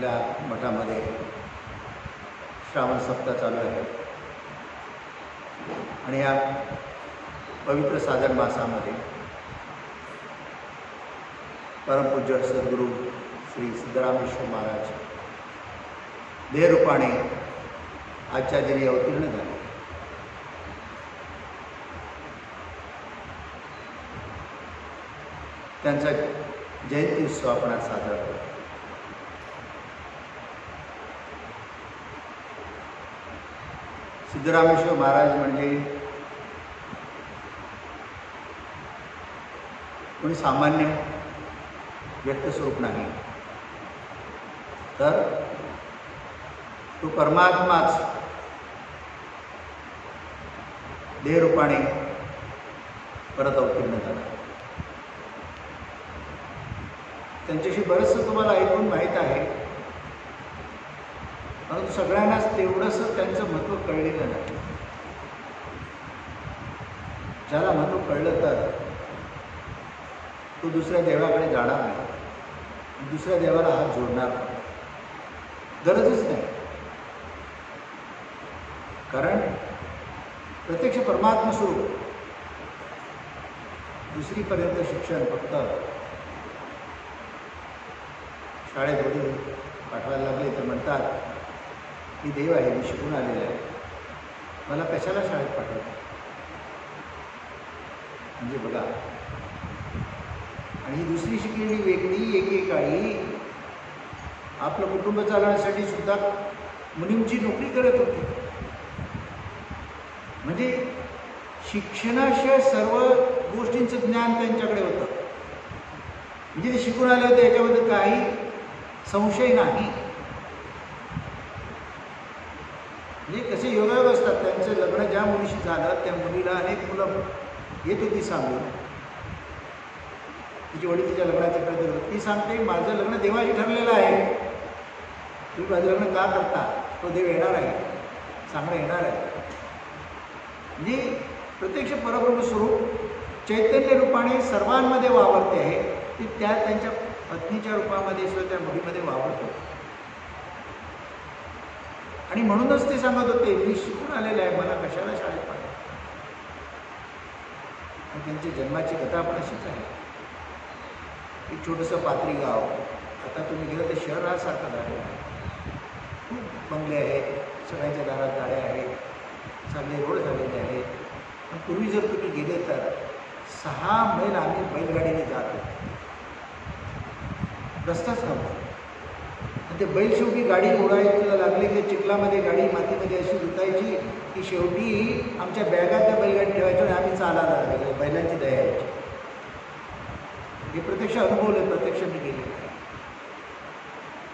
आपल्या मठामध्ये श्रावण सप्ताह चालू आहे आणि या पवित्र साधन मासामध्ये परमपूज्य सद्गुरू श्री सिद्धरामेश्वर महाराज देहरूपाने आजच्या दिनी अवतीर्ण झाले. त्यांचा जयंती उत्सव आपण आज साजरा करतो. सिद्धरामेश्वर महाराज म्हणजे कोणी सामान्य व्यक्तिस्वरूप नाही, तर तो परमात्माच देहरूपाने परत अवतीर्ण झाला. त्यांच्याशी बरंचसं तुम्हाला ऐकून माहीत आहे, परंतु सगळ्यांनाच तेवढंसं त्यांचं महत्त्व कळलेलं नाही. ज्याला महत्त्व कळलं तर तो दुसऱ्या देवाकडे जाणार नाही, दुसऱ्या देवाला हात जोडणार नाही, गरजच नाही. कारण प्रत्यक्ष परमात्मा स्वरूप दुसरीपर्यंत शिक्षण फक्त शाळेमध्ये पाठवायला लागले तर म्हणतात मी देव आहे, मी शिकून आलेला आहे, मला कशाला शाळेत पाठवतात. म्हणजे बघा, आणि दुसरी शिकलेली व्यक्ती एकेकाळी आपलं कुटुंब चालवण्यासाठी सुद्धा मुनींची नोकरी करत होती. म्हणजे शिक्षणाशिवाय सर्व गोष्टींचं ज्ञान त्यांच्याकडे होतं. म्हणजे ते शिकून आले होते याच्याबद्दल काही संशय नाही. म्हणजे कसे योगायोग असतात, त्यांचं लग्न ज्या मुलीशी झालं त्या मुलीला अनेक मुलं येत होती सांगून. तिची वडील तिच्या लग्नाचे प्रयत्न करत, ती सांगते माझं लग्न देवाशी ठरलेलं आहे, तुम्ही माझं लग्न का करता, तो देव येणार आहे, चांगलं येणार आहे. म्हणजे प्रत्यक्ष परब्रह्म स्वरूप चैतन्य रूपाने सर्वांमध्ये वावरते आहे. ती त्यांच्या पत्नीच्या रूपामध्ये सुद्धा त्या मुलीमध्ये वावरतो. आणि म्हणूनच ते सांगत होते मी शिकून आलेलं आहे, मला कशाला शाळेत पाहिजे. आणि त्यांची जन्माची कथा पण अशीच आहे. एक छोटंसं पात्री गाव, आता तुम्ही गेलं तर शहरासारखं झालेलं आहे. खूप बंगले आहेत, सगळ्यांच्या दारात गाड्या आहेत, चांगले रोड झालेले आहेत. पण पूर्वी जर तुम्ही गेले तर 6 मैल आम्ही बैलगाडीने जात होतो, रस्ताच नव्हता. आणि ते बैल शेवटी गाडी ओढायला लागले की चिखलामध्ये गाडी मातीमध्ये अशी धुतायची की शेवटी आमच्या बॅगा त्या बैलगाडी ठेवायच्या आणि आम्ही चालायला लागले. बैलांची दया यायची. हे प्रत्यक्ष अनुभवलं, प्रत्यक्ष मी गेलेलं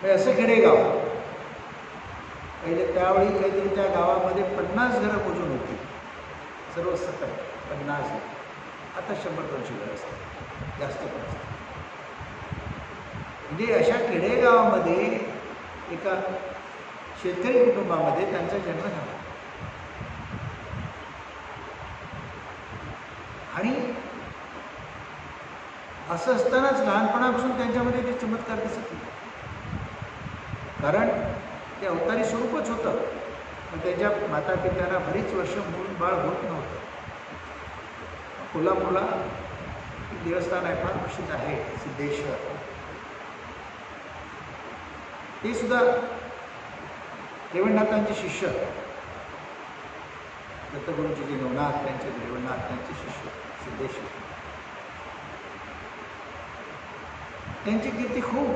आहे. असं खेडेगाव पहिले त्यावेळी काहीतरी त्या गावामध्ये 50 घरं मोजून होती, सर्व सकट 50. आता 100-200 घरं असतात, जास्त पण असतात. म्हणजे अशा खेडेगावामध्ये एका शेतकरी कुटुंबामध्ये त्यांचा जन्म झाला. आणि असं असतानाच लहानपणापासून त्यांच्यामध्ये ते चमत्कार दिसत होते. कारण ते अवतारी स्वरूपच होतं. पण त्यांच्या माता पित्यांना बरीच वर्ष मूल बाळ होत नव्हतं. कोल्हापूरला एक देवस्थान आहे, फार प्रसिद्ध आहे, सिद्धेश्वर. ते सुद्धा रेवणनाथांचे शिष्य, दत्तगुरूंचे जे नवनाथ, त्यांचे रेवणनाथ त्यांचे शिष्य सिद्धेश्वर. त्यांची कीर्ती खूप.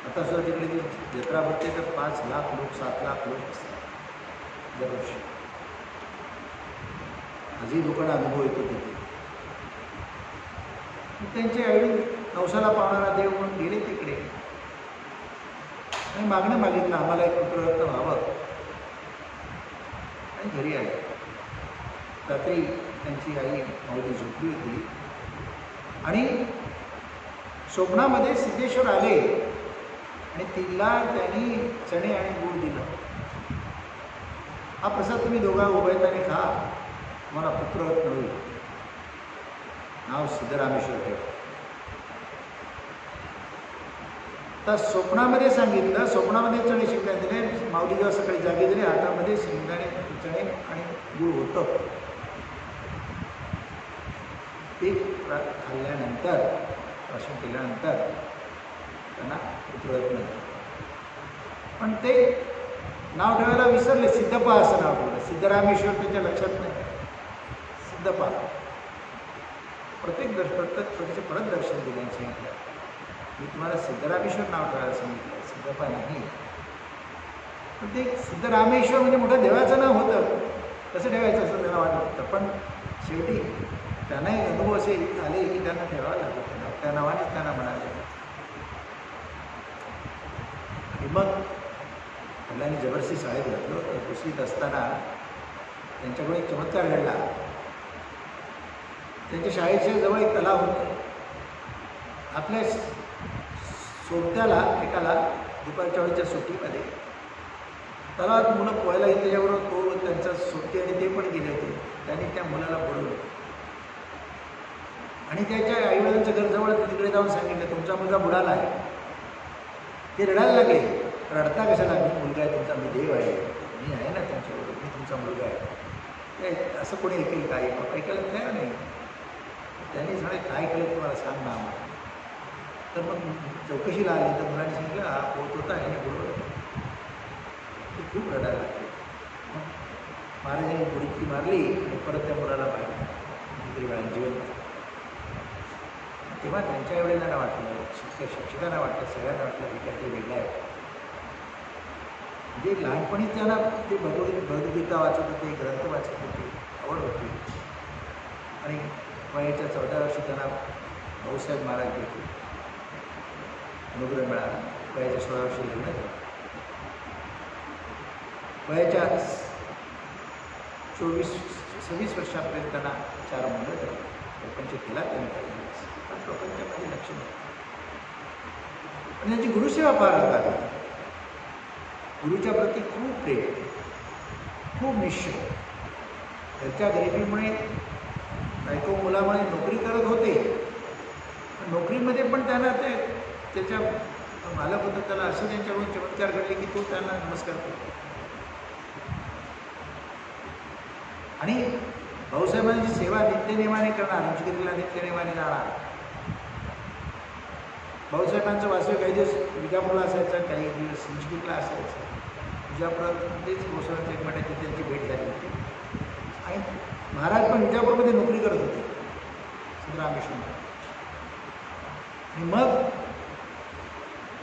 आता सुद्धा तिकडे जत्रा भरते तर 5 लाख लोक, 7 लाख लोक असतात दरवर्षी. आजही लोकांना अनुभव येतो तिथे. त्यांचे आई नवसाला पावणारा देव म्हणून गेले तिकडे आणि मागणं मागितलं आम्हाला एक पुत्ररत्न व्हावं, आणि घरी आले. रात्री त्यांची आई माऊली झोपली होती आणि स्वप्नामध्ये सिद्धेश्वर आले आणि तिला त्यांनी चणे आणि गूळ दिलं. हा प्रसाद तुम्ही दोघा उभयताने खा, तुम्हाला पुत्ररत्न होईल, नाव सिद्धरामेश्वर ठेवा. आता स्वप्नामध्ये सांगितलं, स्वप्नामध्ये चणे शेंगदाणे दिले. माऊली जेव्हा सकाळी जागी झाली, हातामध्ये शेंगदाणे चणे आणि गूळ होतं. ते खाल्ल्यानंतर, प्राशन केल्यानंतर त्यांना उतरत नाही. पण ते नाव ठेवायला विसरले. सिद्धप्पा असं नाव ठेवलं. सिद्धरामेश्वर त्यांच्या लक्षात नाही. सिद्धप्पा प्रत्येक परत दर्शन दिल्याने सांगितलं. मी तुम्हाला सिद्धरामेश्वर नाव ठेवायला सांगितलं, सिद्धप्पा नाही. पण ते सिद्धरामेश्वर म्हणजे मोठं देवाचं नाव होतं, कसं ठेवायचं असं त्यांना वाटत होतं. पण शेवटी त्यांनाही अनुभव असे आले की त्यांना ठेवावं लागलं. त्या नावानेच त्यांना म्हणाले. आणि मग मुलांनी जबरदस्ती शाळेत घातलं. तर दुसरीत असताना त्यांच्याकडे एक चमत्कार घडला. त्यांच्या शाळेच्या जवळ एक तलाव होतं. आपल्या सोबत्याला एकाला दुपारच्या वेळेच्या सुट्टीमध्ये तलावात मुलं पोहायला येते, त्याच्याबरोबर तो त्यांचा सोबती आणि ते पण गेले होते. त्यांनी त्या मुलाला बोलवलं आणि त्याच्या आईवडिलांच्या घरजवळ तिकडे जाऊन सांगितलं, तुमचा मुलगा बुडाला आहे. ते रडायला लागले. रडता कशाला? मी मुलगा आहे तुमचा, मी देव आहे, मी आहे ना तुमच्याबरोबर, मी तुमचा मुलगा आहे. असं कोणी ऐकेल काय? ऐकायला तयार नाही. त्यांनी सांगितलं, काय केलं तुम्हाला सांग ना आम्हाला. तर मग चौकशीला आली तर मुलांनी सांगितलं, हा पोहत होता आणि बरोबर ते खूप रडायला लागले. महाराजांनी बुडकी मारली आणि परत त्या मुलाला बाहेर किती वेळा जीवन. तेव्हा त्यांच्या वडिलांना वाटलं, शिक्षकांना वाटलं, सगळ्यांना वाटलं की काहीतरी वेगळं आहे. म्हणजे लहानपणी त्यांना ते भगवद्गीता वाचत होते, ग्रंथ वाचत होते, आवड होती. आणि वयाच्या 14 वर्षी त्यांना भाऊसाहेब महाराज भेटले, अनुग्रह मिळाला. वयाच्या 16 वर्षी लग्न झालं. वयाच्या 26 वर्षापर्यंत त्यांना 4 मुलं झाली. प्रपंच केला त्यांनी काही दिवस, पण प्रपंचामध्ये लक्ष नाही. पण त्यांची गुरुसेवा फार होता. गुरुच्या प्रती खूप प्रेम, खूप निश्चय. त्याच्या गरिबीमुळे बायको मुलामुळे नोकरी करत होते. नोकरीमध्ये पण त्यांना त्याच्या मालक होतं, त्याला असं त्यांच्याकडून चमत्कार घडले की तो त्यांना नमस्कार करतो. आणि भाऊसाहेबांची सेवा नित्यनेमाने करणार, उंचगिरीला नित्यनेमाने जाणार. भाऊसाहेबांचं वास्तव्य काही दिवस विजापूरला असायचं, काही दिवस उंचगिरीला असायचं. विजापुरामध्येच भाऊसाहेबांची एक महिन्याची त्यांची भेट झाली होती. आणि महाराज पण विजापूरमध्ये नोकरी करत होते, सिद्धरामेश्वर. आणि मग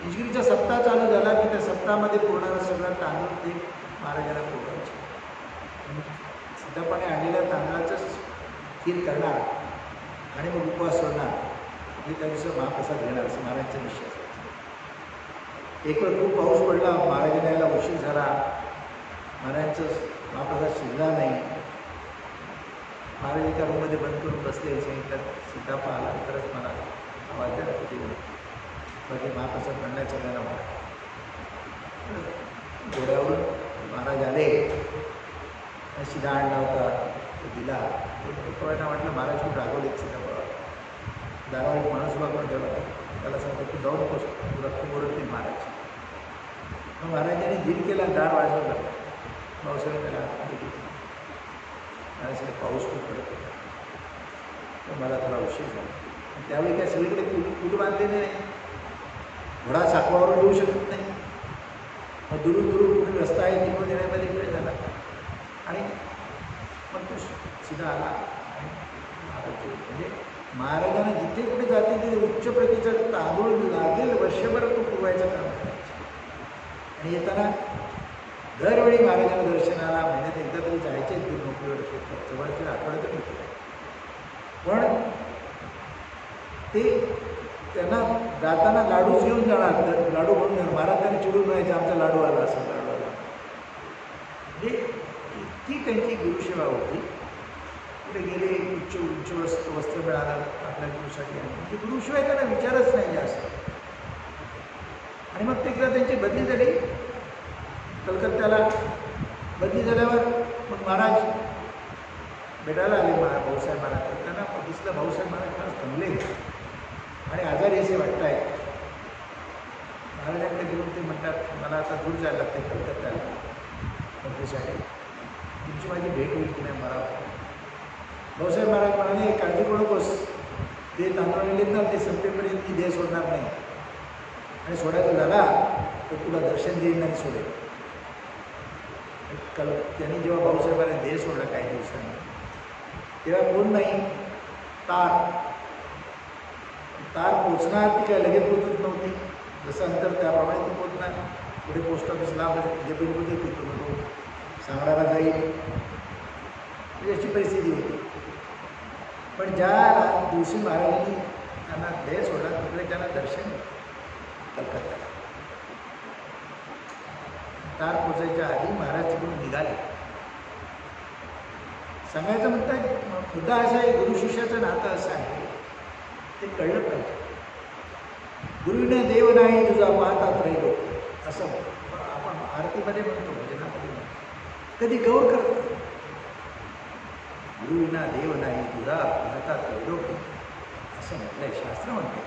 इंचगिरीचा सप्ताह चालू झाला की त्या सप्ताहामध्ये पूर्ण सगळा तांदूळ ते महाराजांना पोहोचायचे. सिद्धप्पाने आणलेल्या तांदळाचं खीर करणार आणि मग उपवास सोडणार आणि त्या दिवशी महाप्रसाद घेणार, असं महाराजांचा निश्चय असायचा. एक वेळ खूप पाऊस पडला, महाराजांना यायला उशीर झाला, महाराजांचं महाप्रसाद शिजला नाही. महाराज एका रूममध्ये बंद करून बसले. सांगितलं, सिद्धप्पा आला तरच मला आवाज द्या, किती बाकी महाप्रसाद म्हणण्याचा त्यांना वाटत. घोड्यावर महाराज आले, शिधा आणला होता तो दिला. लोकांना वाटलं महाराज खूप रागवलेत सिद्धप्पा. दारावर एक माणूस उभा करून ठेवला, त्याला सांगतो तू जाऊ नकोस, तू रक्त ओरडतील महाराज. मग महाराजांनी दिल केला, दार वाजवला. भाऊसाहेब त्याला महाराज पाऊस खूप पडत होता, तर मला थोडा उशीर झाला. त्यावेळी काय सगळीकडे पूल बांधलेले नाही, घोडा साकवावरून येऊ शकत नाही. मग दुरून कुठे रस्ता आहे तिकडून येण्यामध्ये इकडे झाला. आणि मग तो सीधा आला आणि म्हणजे महाराजांना जिथे कुठे जाते तिथे उच्च प्रतीचा तांदूळ लागेल वर्षभर तो पुरवायचं काम करायचं. आणि येताना दरवेळी महाराजांना दर्शनाला महिन्यात एकदा तरी जायचे, दूर नोकरीवर जवळच्या आठवड्यात होते. पण ते त्यांना जाताना लाडूच घेऊन जाणार, लाडू बनवून जाणार. महाराज त्यांनी चिडून म्हणायचे, आमचा लाडू आला असं, लाडू आला. म्हणजे इतकी त्यांची गुरुसेवा होती. कुठे गेले उच्च वस्त्र मिळालं आपल्या गुरुसाठी, म्हणजे गुरुशिवाय त्यांना विचारच नाही जास्त. आणि मग एकदा त्यांची बदली झाली कलकत्त्याला. बदली झाल्यावर मग महाराज भेटायला आले भाऊसाहेब महाराज. तर त्यांना दिसलं भाऊसाहेब महाराज फार थांबले आणि आजारी असे वाटत आहेत. महाराजांकडे गेलो ते म्हणतात मला आता दूर जायला लागते कलकत्त्याला नोकरीसाठी, तुमची माझी भेट होईल की नाही मला. भाऊसाहेब महाराज म्हणाले काळजी करू नकोस, ते तांदूळ आणलेत ना ते संपेपर्यंत ती देह सोडणार नाही, आणि सोडायचा झाला तर तुला दर्शन देईल आणि सोडेल. त्यांनी जेव्हा भाऊसाहेबांनी देह सोडला काही दिवसांनी, तेव्हा कोण नाही, तार पोचणार ती काय लगेच पोचत नव्हती, जसं अंतर त्याप्रमाणे ती पोचणार. पुढे पोस्ट ऑफिसला जे बिल होते तिथून तो सांगडाला जाईल, म्हणजे अशी परिस्थिती होती. पण ज्या दिवशी महाराजांनी त्यांना देह सोडला तिकडे त्यांना दर्शन कलकत्त्याला. तार पोचायच्या आधी महाराज तिकडून निघाले. सांगायचं म्हणतात मुद्दा असा आहे, गुरु शिष्याचं नातं असं आहे ते कळलं पाहिजे. गुरुने देव नाही तुझा पाहता त्रैलोक, असं आपण आरतीमध्ये म्हणतो, भजनामध्ये म्हणतो. कधी गौर करतो, गुरुविना देव नाही तुझा पाहता त्रैलोक असं म्हटलंय, शास्त्र म्हणते.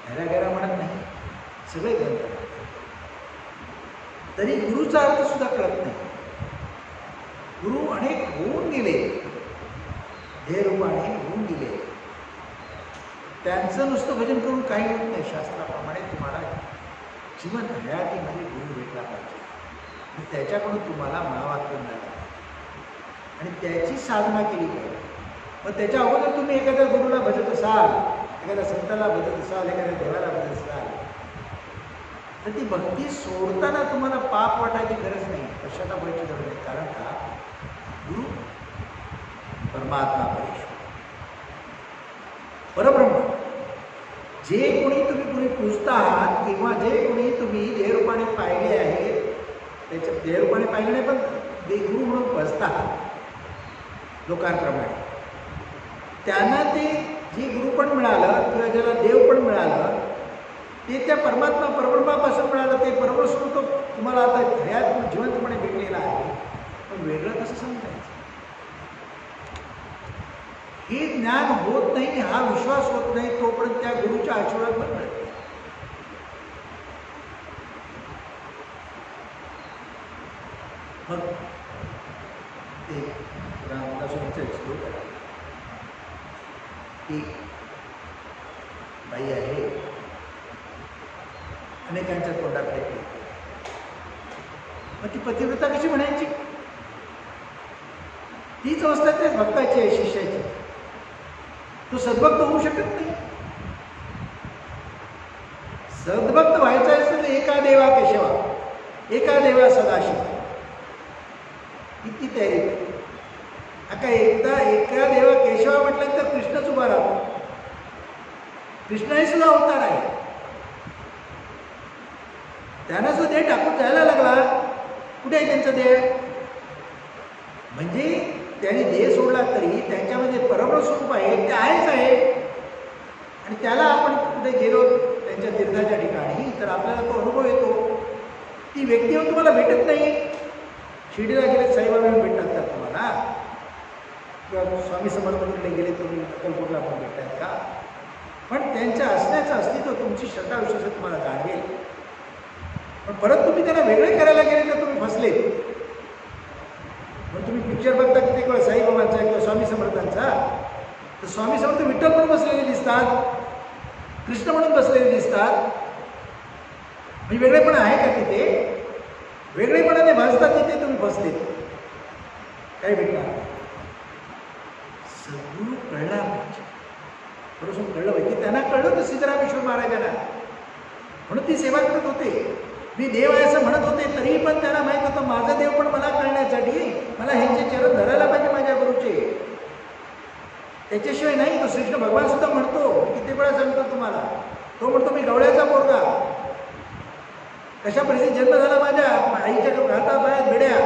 घराघरा म्हणत नाही, सगळे ग्रंथ. तरी गुरुचा अर्थ सुद्धा कळत नाही. गुरु अनेक होऊन गेले, देहरूपाने होऊन गेले, त्यांचं नुसतं भजन करून काही होत नाही. शास्त्राप्रमाणे तुम्हाला जीवन हयातीमध्ये गुरु भेटला पाहिजे, आणि त्याच्याकडून तुम्हाला महावाक्य मिळालं आणि त्याची साधना केली पाहिजे. मग त्याच्या अगोदर तुम्ही एखाद्या गुरुला भजत असाल, एखाद्या संताला भजत असाल, एखाद्या देवाला भजत असाल, तर ती भक्ती सोडताना तुम्हाला पाप वाटायची गरज नाही, पश्चाताप व्हायची गरज नाही. कारण का, गुरु परमात्मा परमेश्वर परब्रह्म, जे कोणी तुम्ही पूजता आहात किंवा जे कोणी तुम्ही देहरूपाने पाहिले आहे, त्याच्या देहरूपाने पाहिले नाही पण गुरु म्हणून भजता आहात लोकांप्रमाणे, त्यांना ते जे गुरु पण मिळालं किंवा ज्याला देव पण मिळालं ते त्या परमात्मा परब्रह्मापासून मिळालं. ते परब्रह्म तुम्हाला आता हयात जिवंतपणे भेटलेला आहे, पण वेगळं कसं समजायचं? हे ज्ञान होत नाही, हा विश्वास होत नाही तोपर्यंत त्या गुरुच्या आशीर्वाद पण मिळत. मग ते रामदासांचं श्लोक आहे की बाई आहे, अनेकांच्या तोंडात टेकली, मग ती पतिव्रता कशी म्हणायची? तीच अवस्था त्याच भक्ताची आहे, शिष्याची. तो सद्भक्त होऊ शकत नाही. सद्भक्त व्हायचं असेल तर एका देवा केशवा, एका देवा सदाशिव, इतकी तयारी पाहिजे. आता एका देवा केशवा म्हटलं तर कृष्णच उभा राहतो. कृष्णही सुद्धा अवतार आहे, त्यांना सुद्धा देह टाकून जायला लागला. कुठे आहे त्यांचा देह? म्हणजे त्याने देह सोडला तरी त्यांच्यामध्ये परब्रह्म स्वरूप आहे, ते आहेच आहे. आणि त्याला आपण कुठे गेलो त्यांच्या तीर्थाच्या ठिकाणी तर आपल्याला तो अनुभव येतो. ती व्यक्ती येऊन तुम्हाला भेटत नाही. शिर्डीला गेले साईबाबा येऊन भेटतात का तुम्हाला? किंवा स्वामी समर्थांकडे गेले तुम्ही अक्कलकोटला पण भेटतात का? पण त्यांच्या असण्याचं अस्तित्व तुमची श्रद्धा विश्वास तुम्हाला जाणवेल. पण परत तुम्ही त्यांना वेगळे करायला गेले तर तुम्ही फसले. मग तुम्ही पिक्चर बघता किती वेळा साईबाबांचा किंवा स्वामी समर्थांचा, तर स्वामी समर्थ विठ्ठल म्हणून बसलेले दिसतात, कृष्ण म्हणून बसलेले दिसतात. म्हणजे वेगळेपणा आहे का तिथे? वेगळेपणाने भासतात तिथे तुम्ही फसले. काय भेटणार? सद्गुरू कळला पाहिजे. बरोबर कळलं पाहिजे. त्यांना कळलं तर सिद्धरामेश्वर महाराजांना, म्हणून ती सेवा करत होते. मी देव आहे असं म्हणत होते तरी पण त्यांना माहीत होतं माझा देव पण मला कळण्यासाठी मला ह्यांचे चरण धरायला पाहिजे माझ्या गुरुचे. त्याच्याशिवाय नाही. तो श्रीकृष्ण भगवान सुद्धा म्हणतो, किती वेळा सांगतो तुम्हाला, तो म्हणतो मी गवळ्याचा पोरगा, कशा परिस्थितीत जन्म झाला माझ्या आईच्या हातापायात भिड्या,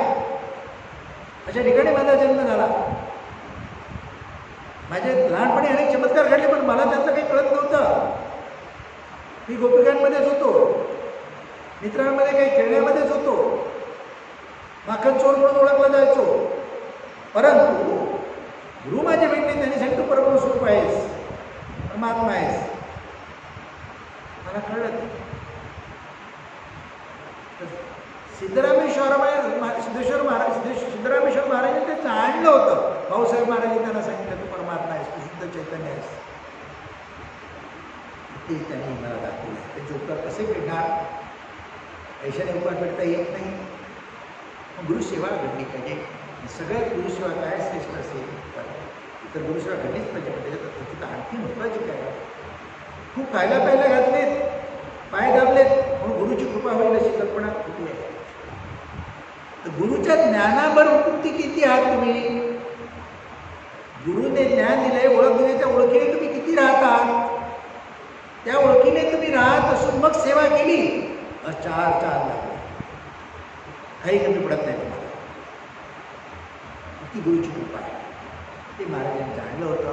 अशा ठिकाणी माझा जन्म झाला. माझे लहानपणी अनेक चमत्कार घडले पण मला त्यातलं काही कळत नव्हतं. मी गोपिकांमध्येच होतो, मित्रांमध्ये काही खेळण्यामध्येच होतो, माखन चोर म्हणून ओळखला जायचो. परंतु गुरु माझे भेटले, त्यांनी सांगितलं तू परब्रह्म स्वरूप आहेस, परमात्मा आहेस. मला कळलं सिद्धरामेश्वर महाराजांनी ते जाणलं होतं. भाऊसाहेब महाराजांनी त्यांना सांगितलं तू परमात्मा आहेस, तू शुद्ध चैतन्य आहेस. ते त्यांनी मला दाखवलं. त्याचे उपकार कसे भेटणार? पैशाने उपकार भेटता येत नाही. मग गुरुसेवा घडली पाहिजे. सगळ्यात गुरुसेवा काय श्रेष्ठ असेल तर गुरुसेवा घडलीच पाहिजे. त्याच्यात तिथं आणखी महत्त्वाची काय, खूप खायला प्यायला घातलेत, पाय दाबलेत म्हणून गुरुची कृपा होईल अशी कल्पना कुठे आहे? तर गुरुच्या ज्ञानावर उठून किती आहात तुम्ही? गुरुने ज्ञान दिलंय, ओळख दिली, त्या ओळखीने तुम्ही किती राहतात? त्या ओळखीने तुम्ही राहत असून मग सेवा केली, चार लागले, काही कमी पडत नाही तुम्हाला. ती गुरुची कृपा आहे. ते महाराजांनी जाणलं होतं.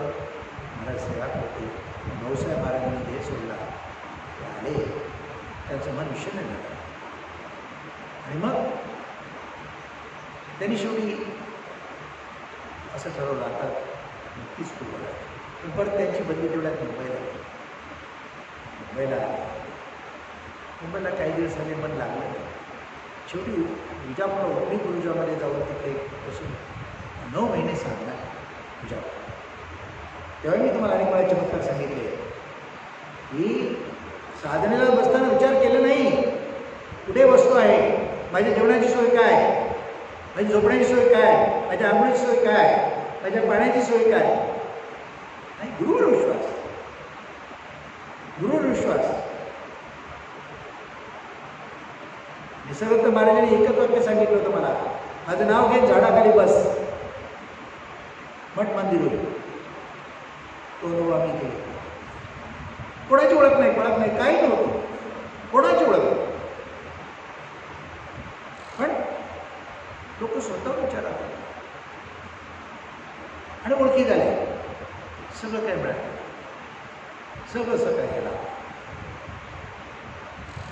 महाराज सेवा करते. भाऊसाहेब महाराजांनी देह सोडला, ते आले, त्यांचं मन विषण्ण झालं. आणि मग त्यांनी शेवटी असं ठरवलं आता नक्कीच पूर्वला. पण परत त्यांची बदली तेवढ्यात मुंबईला आले. मुंबईला काही दिवस झाले, मन लागलं नाही. शेवटी विजापूर ओपली गुरुजामध्ये जाऊन तिकडे बसून 9 महिने साधना विजापूर. तेव्हा मी तुम्हाला अनेक वेळा चमत्कार सांगितले की साधनेला बसताना विचार केला नाही कुठे वस्तू आहे, माझ्या जेवणाची सोय काय, माझी झोपण्याची सोय काय, माझ्या आंघोळीची सोय काय, माझ्या पाण्याची सोय काय. नाही, गुरुवर विश्वास, गुरुवर विश्वास. निसर्गदत्त महाराजांनी एकच वाक्य सांगितलं होतं मला, माझं नाव घे, झाडाखाली बस, मठ मंदिर होईल. तो नो आम्ही केले. कोणाची ओळख नाही, पळत नाही, काही नव्हतं, कोणाची ओळख नाही. पण लोक स्वतः विचारात आणि ओळखी झाल्या. सगळं काय मिळालं, सगळं काय केला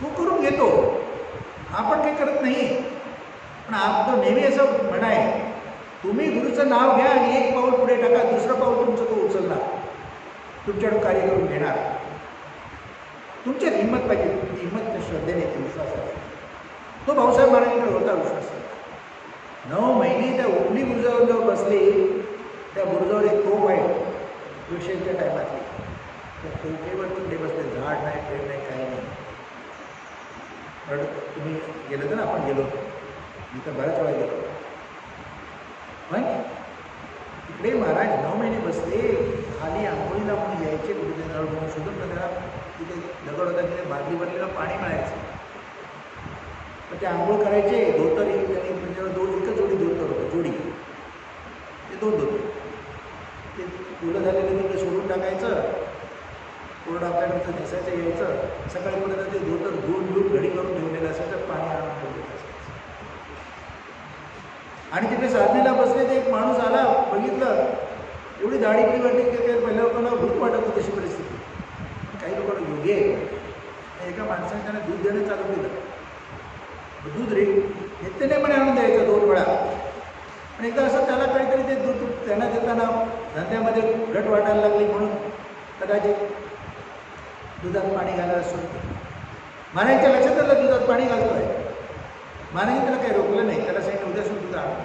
तो करून घेतो. आपण काही करत नाही. पण आपलं नेहमी असं म्हणणं आहे, तुम्ही गुरुचं नाव घ्या आणि एक पाऊल पुढे टाका, दुसरं पाऊल तुमचं तो उचलणार, तुमच्याकडून कार्य करून घेणार. तुमच्यात हिंमत पाहिजे. ती हिंमत श्रद्धेने, ते विश्वासाने. तो भाऊसाहेब महाराजांकडे होता विश्वास. 9 महिने त्या ओपली गुरुजावर जेव्हा बसले, त्या गुरुजावर एक तोफ आहे विषयच्या टायमातली. त्या तोफेवर तिकडे बसले, झाड नाही, पेड नाही, काही नाही. पण तुम्ही गेलं तर ना, आपण गेलो, मी तर बऱ्याच वेळा गेलो. पण तिकडे महाराज 9 महिने बसले. खाली आंघोळीला म्हणून यायचे, गुरुजनावर म्हणून शोधून त्यांना तिथे दगड होता, तिथे बादली भरलेलं पाणी मिळायचं. तर ते आंघोळ करायचे. धोतर म्हणजे 2 एकच जोडी धोतर होतं, जोडी, ते 2 धोतर. ते फुलं झालेलं तिकडे सोडून टाकायचं, कोरडं आपल्याकडचं नेसायचं, यायचं. सकाळी पर्यंत ते धोतर धुवून घडी करून ठेवलेलं असायचं, पाणी आणून ठेवलेलं असायचं. आणि तिकडे साधनेला बसले, ते एक माणूस आला, बघितलं, एवढी दाढी पिढी वाटली की काही पहिल्या लोकांना भूत वाटत होती तशी परिस्थिती. काही लोकांना योग्य आहे. एका माणसाने त्यांना दूध देणं चालू केलं. दूध रे घेते नाही म्हणे, आणून द्यायचं 2 वेळा. पण एकदा असं त्याला काहीतरी ते दूध त्यांना देताना धंद्यामध्ये घट वाटायला लागली, म्हणून कदाचित दुधात पाणी घालायला सुरू केलं. महाराजांच्या लक्षात आलं दुधात पाणी घालतोय. महाराजांनी त्याला काही रोखलं नाही. त्याला सांगितलं उद्या सुद्धा दूध आणून.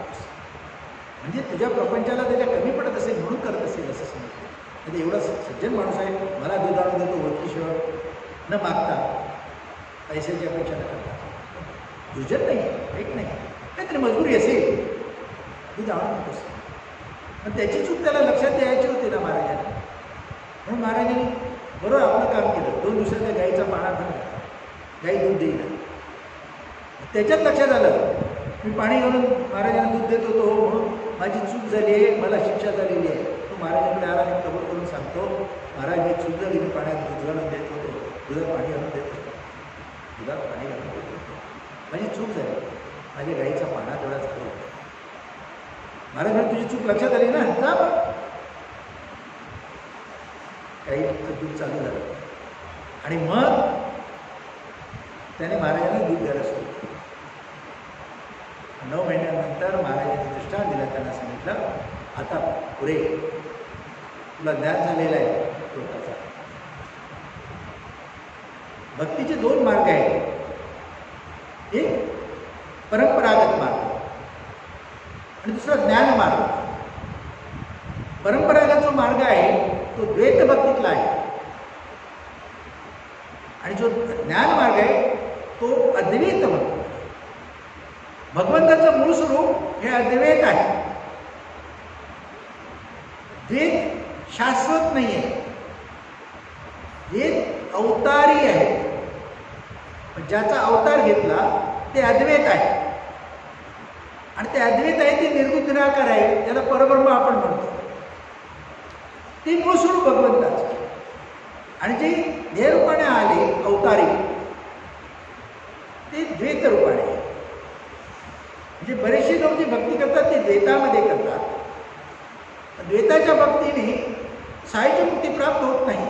म्हणजे तुझ्या प्रपंचाला त्याच्या कमी पडत असेल म्हणून करत असेल असं समजतं. म्हणजे एवढा सज्जन माणूस आहे, मला दूध आणून देतो ओळखीशिवाय, न मागता, पैशाची अपेक्षा न करता. दुर्जन नाही, एक नाही, काहीतरी मजबुरी असेल, दूध आणून नकोस. पण त्याची चूक त्याला लक्षात द्यायची होती ना महाराजांनी. म्हणून महाराजांनी बरोबर आपलं काम केलं. 2 दिवसात त्या गाईचा पाणा ठरला, गाई दूध देईना. त्याच्यात लक्षात आलं, मी पाणी घालून महाराजांना दूध देत होतो म्हणून माझी चूक झाली आहे, मला शिक्षा झालेली आहे. तो महाराजांकडे आला आणि कबूल करून सांगतो, महाराज मी चूक झाली, मी पाण्यात दूध घालून देत होतो, दुधात पाणी घालून देत होतो, दुधात पाणी घालून देत होतो, माझी चूक झाली, माझ्या गाईचा पाणा तेवढा झाला. महाराज म्हणजे तुझी चूक लक्षात आली ना, जा. गाईचं दूध चालू झालं आणि मग त्याने महाराजांना दूध द्यायला सुरू केलं. 9 महिन्यानंतर महाराजांनी दृष्टांत दिला. त्यांना सांगितलं, आता पुरे तुला ज्ञान झालेला आहे लोकांचा. भक्तीचे 2 मार्ग आहेत. एक परंपरागत मार्ग आणि दुसरा ज्ञान मार्ग. परंपरागत जो मार्ग आहे तो द्वैत भक्तीतला आहे आणि जो ज्ञान मार्ग आहे तो अद्वैत भक्ती. भगवंताचं मूळ स्वरूप हे अद्वैत आहे. द्वैत शाश्वत नाही आहे, द्वैत अवतारी आहे. ज्याचा अवतार घेतला ते अद्वैत आहे आणि ते अद्वैत आहे ते निर्गुण निराकार आहे, त्याला परब्रह्म आपण म्हणतो. ते मूळ स्वरूप भगवंताचं. आणि जे देह रूपाने आले अवतारी ते द्वैत रूपाने. म्हणजे बरेचसे लोक जी भक्ती करतात ते द्वैतामध्ये करतात. द्वैताच्या भक्तीने सायुज्य मुक्ती प्राप्त होत नाही.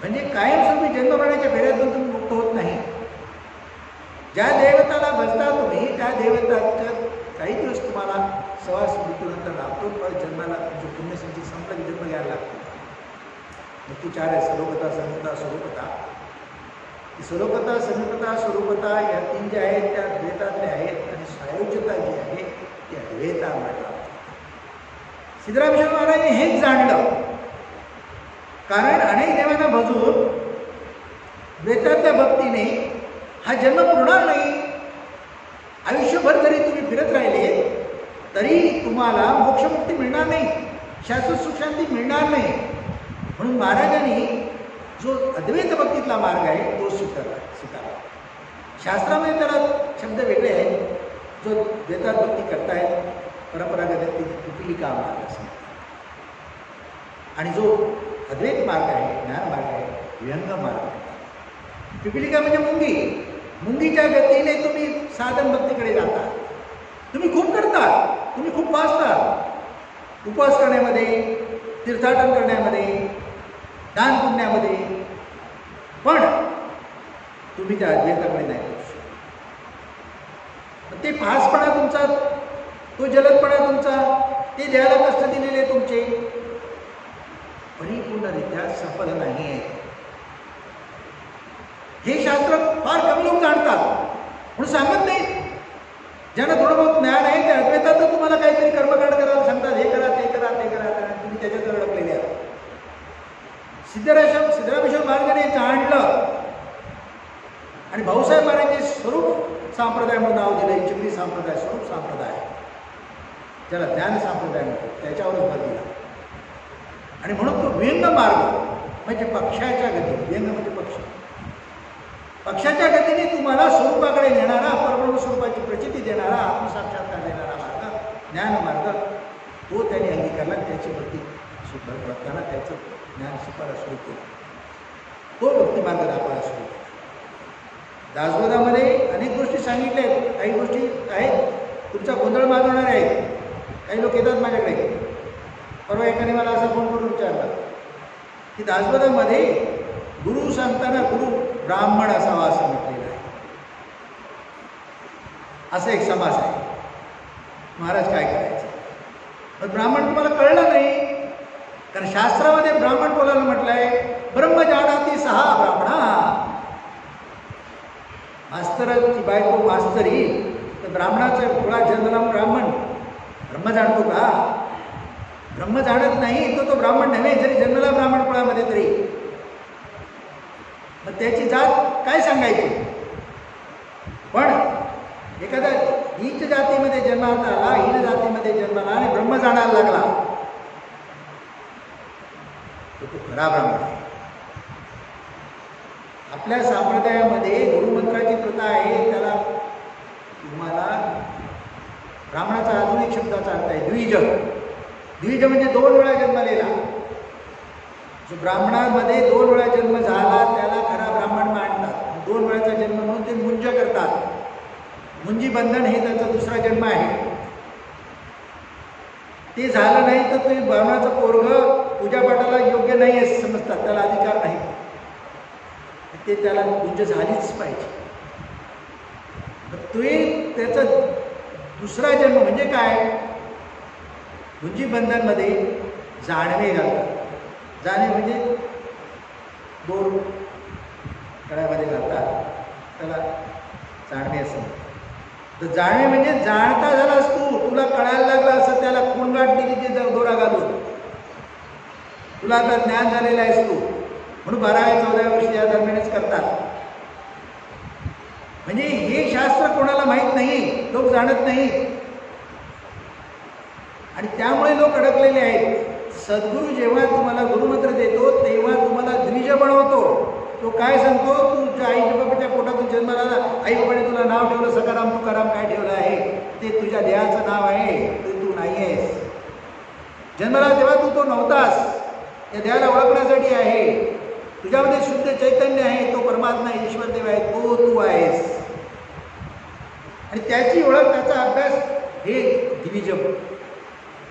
म्हणजे कायमस्वरूपी जन्ममरणाच्या फेऱ्यातून तुम्ही मुक्त होत नाही. ज्या देवताला भजता तुम्ही त्या देवताच्या काही दिवस तुम्हाला सवास मृत्यूनंतर लाभतो, पण जन्माला तुमची पुण्यसंची संपलं की जन्म घ्यायला लागतो. मृत्यू चार आहे: सलोकता, समीपता, स्वरूपता. सलोकता, समीपता, स्वरूपता या तीन ज्या आहेत त्या द्वैतातल्या आहेत आणि सायुज्यता जी आहे ती अद्वैतामध्ये. सिद्धरामेश्वर महाराजांनी हेच जाणलं. कारण अनेक देवांना भजून द्वैतातल्या भक्तीने हा जन्म पुरणार नाही. आयुष्यभर जरी तुम्ही फिरत राहिले तरी तुम्हाला मोक्षमुक्ती मिळणार नाही, शाश्वत सुखशांती मिळणार नाही. म्हणून महाराजांनी जो अद्वैत भक्तीतला मार्ग आहे तो स्वीकारला. शास्त्रामध्ये त्याला शब्द वेगळे आहेत. जो द्वैतात भक्ती करतायत परंपरागत पिपीलिका मार्ग असं. आणि जो अद्वैत मार्ग आहे, ज्ञान मार्ग आहे, विहंग मार्ग. पिपीलिका म्हणजे मुंगी. मुंगीच्या गतीने तुम्ही साधन भक्तीकडे जाता. तुम्ही खूप करता, तुम्ही खूप वाचता, उपवास करण्यामध्ये, तीर्थाटन करण्यामध्ये, दान पुण्यामध्ये, पण तुम्ही त्या अद्वैताकडे नाही करू शकत. ते फासपणा तुमचा, तो जलदपणा तुमचा, ते द्यायला कष्ट दिलेले तुमचे परिपूर्णरित्या सफल नाही आहे. हे शास्त्र फार कमी लोक जाणतात म्हणून सांगत नाही. ज्यांना थोडं बहुत ज्ञान आहे ते अद्वैतात तुम्हाला काहीतरी कर्मकांड करायला सांगतात. हे करा, ते करा, ते करा, तुम्ही त्याच्यात अडकलेले आहात. सिद्धरामेश्वर महाराजांनी जाणलं आणि भाऊसाहेब महाराजांचे स्वरूप संप्रदाय म्हणून नाव दिलं. चिखली संप्रदाय, स्वरूप संप्रदाय, ज्याला ज्ञान संप्रदाय म्हणतो, त्याच्यावरच भर दिला. आणि म्हणून तो व्यंग मार्ग म्हणजे पक्षाच्या गती. व्यंग म्हणजे पक्ष. पक्षाच्या गतीने तुम्हाला स्वरूपाकडे नेणारा, परब्रह्म स्वरूपाची प्रचिती देणारा, आत्मसाक्षात्कार देणारा मार्ग, ज्ञान मार्ग, तो त्याने अंगीकारला. त्याची भक्ती करताना त्याचं ज्ञान शिकवायला सुरू केलं. तो भक्तिमार्ग दाखवायला सुरू केला. दासबोधामध्ये अनेक गोष्टी सांगितल्या आहेत. काही गोष्टी आहेत तुमचा गोंधळ माजवणाऱ्या आहेत. काही लोक येतात माझ्याकडे. परवा एकाने मला असा फोन करून विचारला की दासबोधामध्ये गुरु सांगताना गुरु ब्राह्मण असावा असं म्हटलेलं आहे. असं एक समास आहे. महाराज काय करायचं? पण ब्राह्मण तुम्हाला कळलं नाही. कारण शास्त्रामध्ये ब्राह्मण बोलायला म्हटलंय ब्रह्मजानाती सहा ब्राह्मणा. मास्तराची बायको मास्तरी तर ब्राह्मणाचा कुळात जन्मला ब्राह्मण. ब्रह्म जाणतो का? ब्रह्म जाणत नाही तो ब्राह्मण नव्हे, जरी जन्मला ब्राह्मण कुळामध्ये तरी. मग त्याची जात काय सांगायची? पण एखाद्या नीच जातीमध्ये जन्माला आला, हीन जातीमध्ये जन्माला आणि ब्रह्म जाणायला लागला तो खरा ब्राह्मण आहे. आपल्या संप्रदायामध्ये गुरुमंत्राची प्रथा आहे. त्याला तुम्हाला ब्राह्मणाचा अजून एक शब्दाचा अर्थ आहे द्विज. द्विज म्हणजे 2 वेळा जन्मलेला. जो ब्राह्मणामध्ये 2 वेळा जन्म झाला त्याला खरा ब्राह्मण मानतात. 2 वेळाचा जन्म म्हणून ते मुंज करतात. मुंजी बंधन हे त्यांचा दुसरा जन्म आहे. ते झालं नाही तर तुम्ही ब्राह्मणाचं पोरग पूजापाठाला योग्य नाही असं समजतात, त्याला अधिकार नाही. ते त्याला मुंज झालीच पाहिजे. तुम्ही त्याचा दुसरा जन्म म्हणजे काय? मुंजी बंधनमध्ये जाणवे घालतात. जाणे म्हणजे 2 कड्यामध्ये घालतात, त्याला जाणवे असं म्हणतात. तर जाणवे म्हणजे जाणता झालास तू, तुला कळायला लागला असं, त्याला खूणगाठ दिली ती दोरा घालून, तुला आता ज्ञान झालेलं आहेस तू, म्हणून 12व्या-14व्या वर्षी या दरम्यानच करतात. म्हणजे हे शास्त्र कोणाला माहीत नाही, लोक जाणत नाही आणि त्यामुळे लोक अडकलेले आहेत. सद्गुरू जेव्हा तुम्हाला गुरुमंत्र देतो तेव्हा तुम्हाला द्विज बनवतो. तो काय सांगतो, तुझ्या आई बाबाच्या पोटातून जन्माला आला, आई बाबाने तुला नाव ठेवलं सकाराम तुकाराम, काय ठेवलं आहे ते तुझ्या देहाचं नाव आहे, ते तू नाही आहेस. जन्माला तेव्हा तू तो नव्हतास, त्या देहाला ओळखण्यासाठी आहे. तुझ्यामध्ये शुद्ध चैतन्य आहे, तो परमात्मा ईश्वर देव आहे, तो तू आहेस. आणि त्याची ओळख, त्याचा अभ्यास हे द्विज.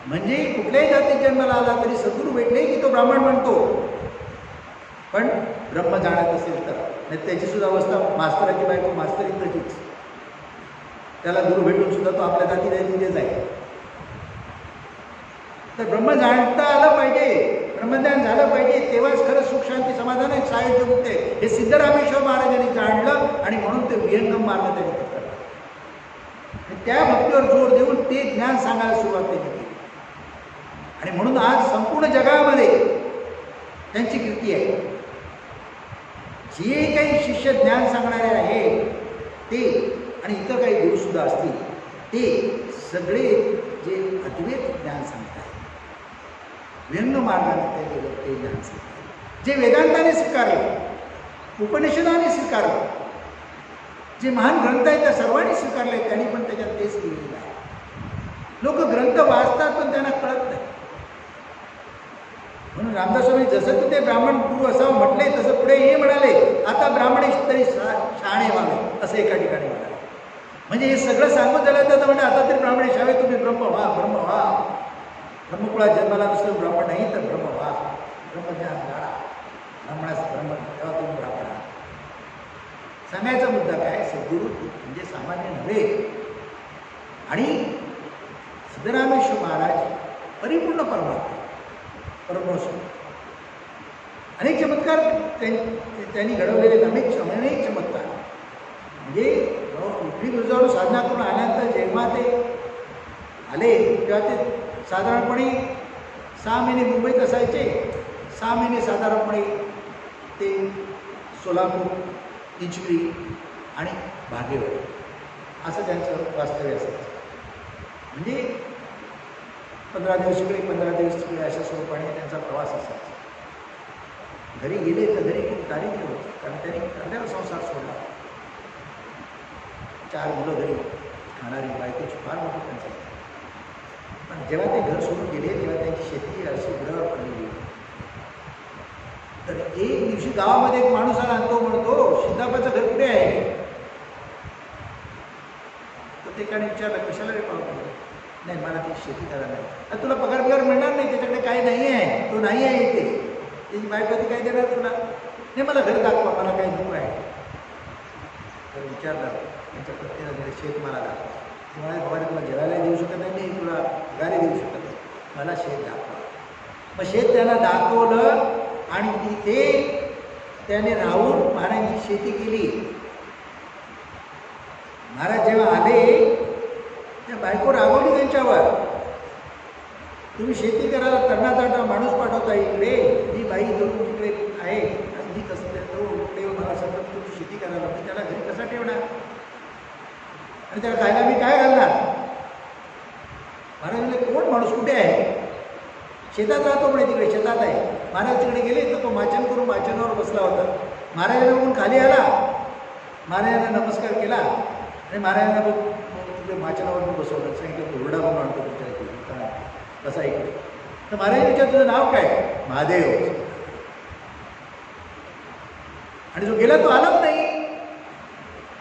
म्हणजे कुठल्याही जातीत जन्माला आला तरी सद्गुरू भेटले की तो ब्राह्मण म्हणतो, पण ब्रह्म जाणत असेल तर. नाही त्याची सुद्धा अवस्था मास्तराची बायको मास्तरीतच, त्याला गुरु भेटून सुद्धा तो आपल्या जाती तिथेच आहे. तर ब्रह्म जाणता आलं पाहिजे, ब्रह्मज्ञान झालं पाहिजे, तेव्हाच खरं सुख शांती समाधान आहे, सायुज्य मुक्त आहे. हे सिद्धरामेश्वर महाराजांनी जाणलं आणि म्हणून ते विहंगम मार्ग त्यांनी पकडला. त्या भक्तीवर जोर देऊन ते ज्ञान सांगायला सुरुवात केली आणि म्हणून आज संपूर्ण जगामध्ये त्यांची कीर्ती आहे. जे काही शिष्य ज्ञान सांगणारे आहे ते आणि इतर काही गुरुसुद्धा असतील, ते सगळे जे अद्वैत ज्ञान सांगतात, व्यंग मार्गाने ते ज्ञान सांगतात, जे वेदांताने स्वीकारलं, उपनिषदाने स्वीकारलं, जे महान ग्रंथ आहेत त्या सर्वांनी स्वीकारले, त्यांनी पण त्याच्यात तेच लिहिलेलं आहे. लोक ग्रंथ वाचतात पण त्यांना कळत नाही. म्हणून रामदास स्वामी जसं तू ते ब्राह्मण गुरु असावं म्हटले तसं पुढे हे म्हणाले, आता ब्राह्मण तरी शहाणे व्हावे, असं एका ठिकाणी म्हणाले. म्हणजे हे सगळं सांगून झालं तर म्हणजे आता तरी ब्राह्मण शावे, तुम्ही ब्रह्म व्हा, ब्रह्म व्हा. ब्रह्मकुळात जन्माला नसलं ब्राह्मण नाही तर ब्रह्म व्हा, ब्रह्मज्ञान जाणा, ब्राह्मणास ब्रह्म तेव्हा तुम्ही ब्राह्मण. सांगायचा मुद्दा काय, सद्गुरू म्हणजे सामान्य नव्हे. आणि सिद्धरामेश्वर महाराज परिपूर्ण परमात्मा, परमोत्सव, अनेक चमत्कार त्यांनी घडवलेले, अनेक चमत्कार. म्हणजे विठ्ठल गुरुजावर साधना करून आल्यानंतर जेव्हा ते आले तेव्हा ते साधारणपणे 6 महिने मुंबईत असायचे, 6 महिने साधारणपणे ते सोलापूर, इंचवी आणि भागेवर असं त्यांचं वास्तव्य असायचं. म्हणजे 15 दिवस इकडे 15 दिवस तिकडे अशा स्वरूपाने त्यांचा प्रवास असायचा. घरी गेले तर घरी खूप दारिद्र्य होतं, कारण त्यांनी अर्ध्यावर संसार सोडला. 4 मुलं घरी, खाणारी बायकोची फार मोठी त्यांचं. पण जेव्हा ते घर सोडून गेले तेव्हा त्यांची शेती अशी उघड्यावर पडलेली. तर एक दिवशी गावामध्ये एक माणूस आला आणि तो म्हणतो, सिद्धापाचं घर कुठे आहे? तर ते काही विचारलं, कशाला रे पाहतो? नाही, मला ती शेती करायला नाही. तुला पगार मिळणार नाही, त्याच्याकडे काही नाही आहे, तो नाही आहे इथे. त्याची बायकोती काय देणार तुला? नाही, मला घर दाखवा, मला काही नको आहे. तर विचारलं त्यांच्या पत्नीला, शेत मला दाखवा. तुम्हाला बाबाने तुला जेवायला देऊ शकत नाही, तुला पगारी देऊ शकत नाही, मला शेत दाखवा. मग शेत त्याला दाखवलं आणि तिथे त्याने राहून महाराजांची शेती केली. महाराज जेव्हा आले त्या बायको रागवली त्यांच्यावर, तुम्ही शेती करायला तडणाचा माणूस पाठवता इकडे, ही बाई धरून तिकडे आहे आणि मी कसं तो इकडे मला सांगतो तुम्ही शेती करायला, मी त्याला घरी कसा ठेवणार आणि त्याला खायला मी काय घालणार? महाराज म्हणजे कोण माणूस कुठे आहे? शेतात राहतो म्हणे, तिकडे शेतात आहे. महाराज तिकडे गेले तर तो वाचन करून वाचनावर बसला होता. महाराजांना बघून खाली आला, महाराजांना नमस्कार केला आणि महाराजांना बघ तिकडे वाचनावर बसवलं. सांगितलं हुरडा म्हणून आणतो तुमच्या इथे कसा इकडे. तर महाराज विचार, तुझं नाव काय? महादेव. आणि जो गेला तो आलाच नाही.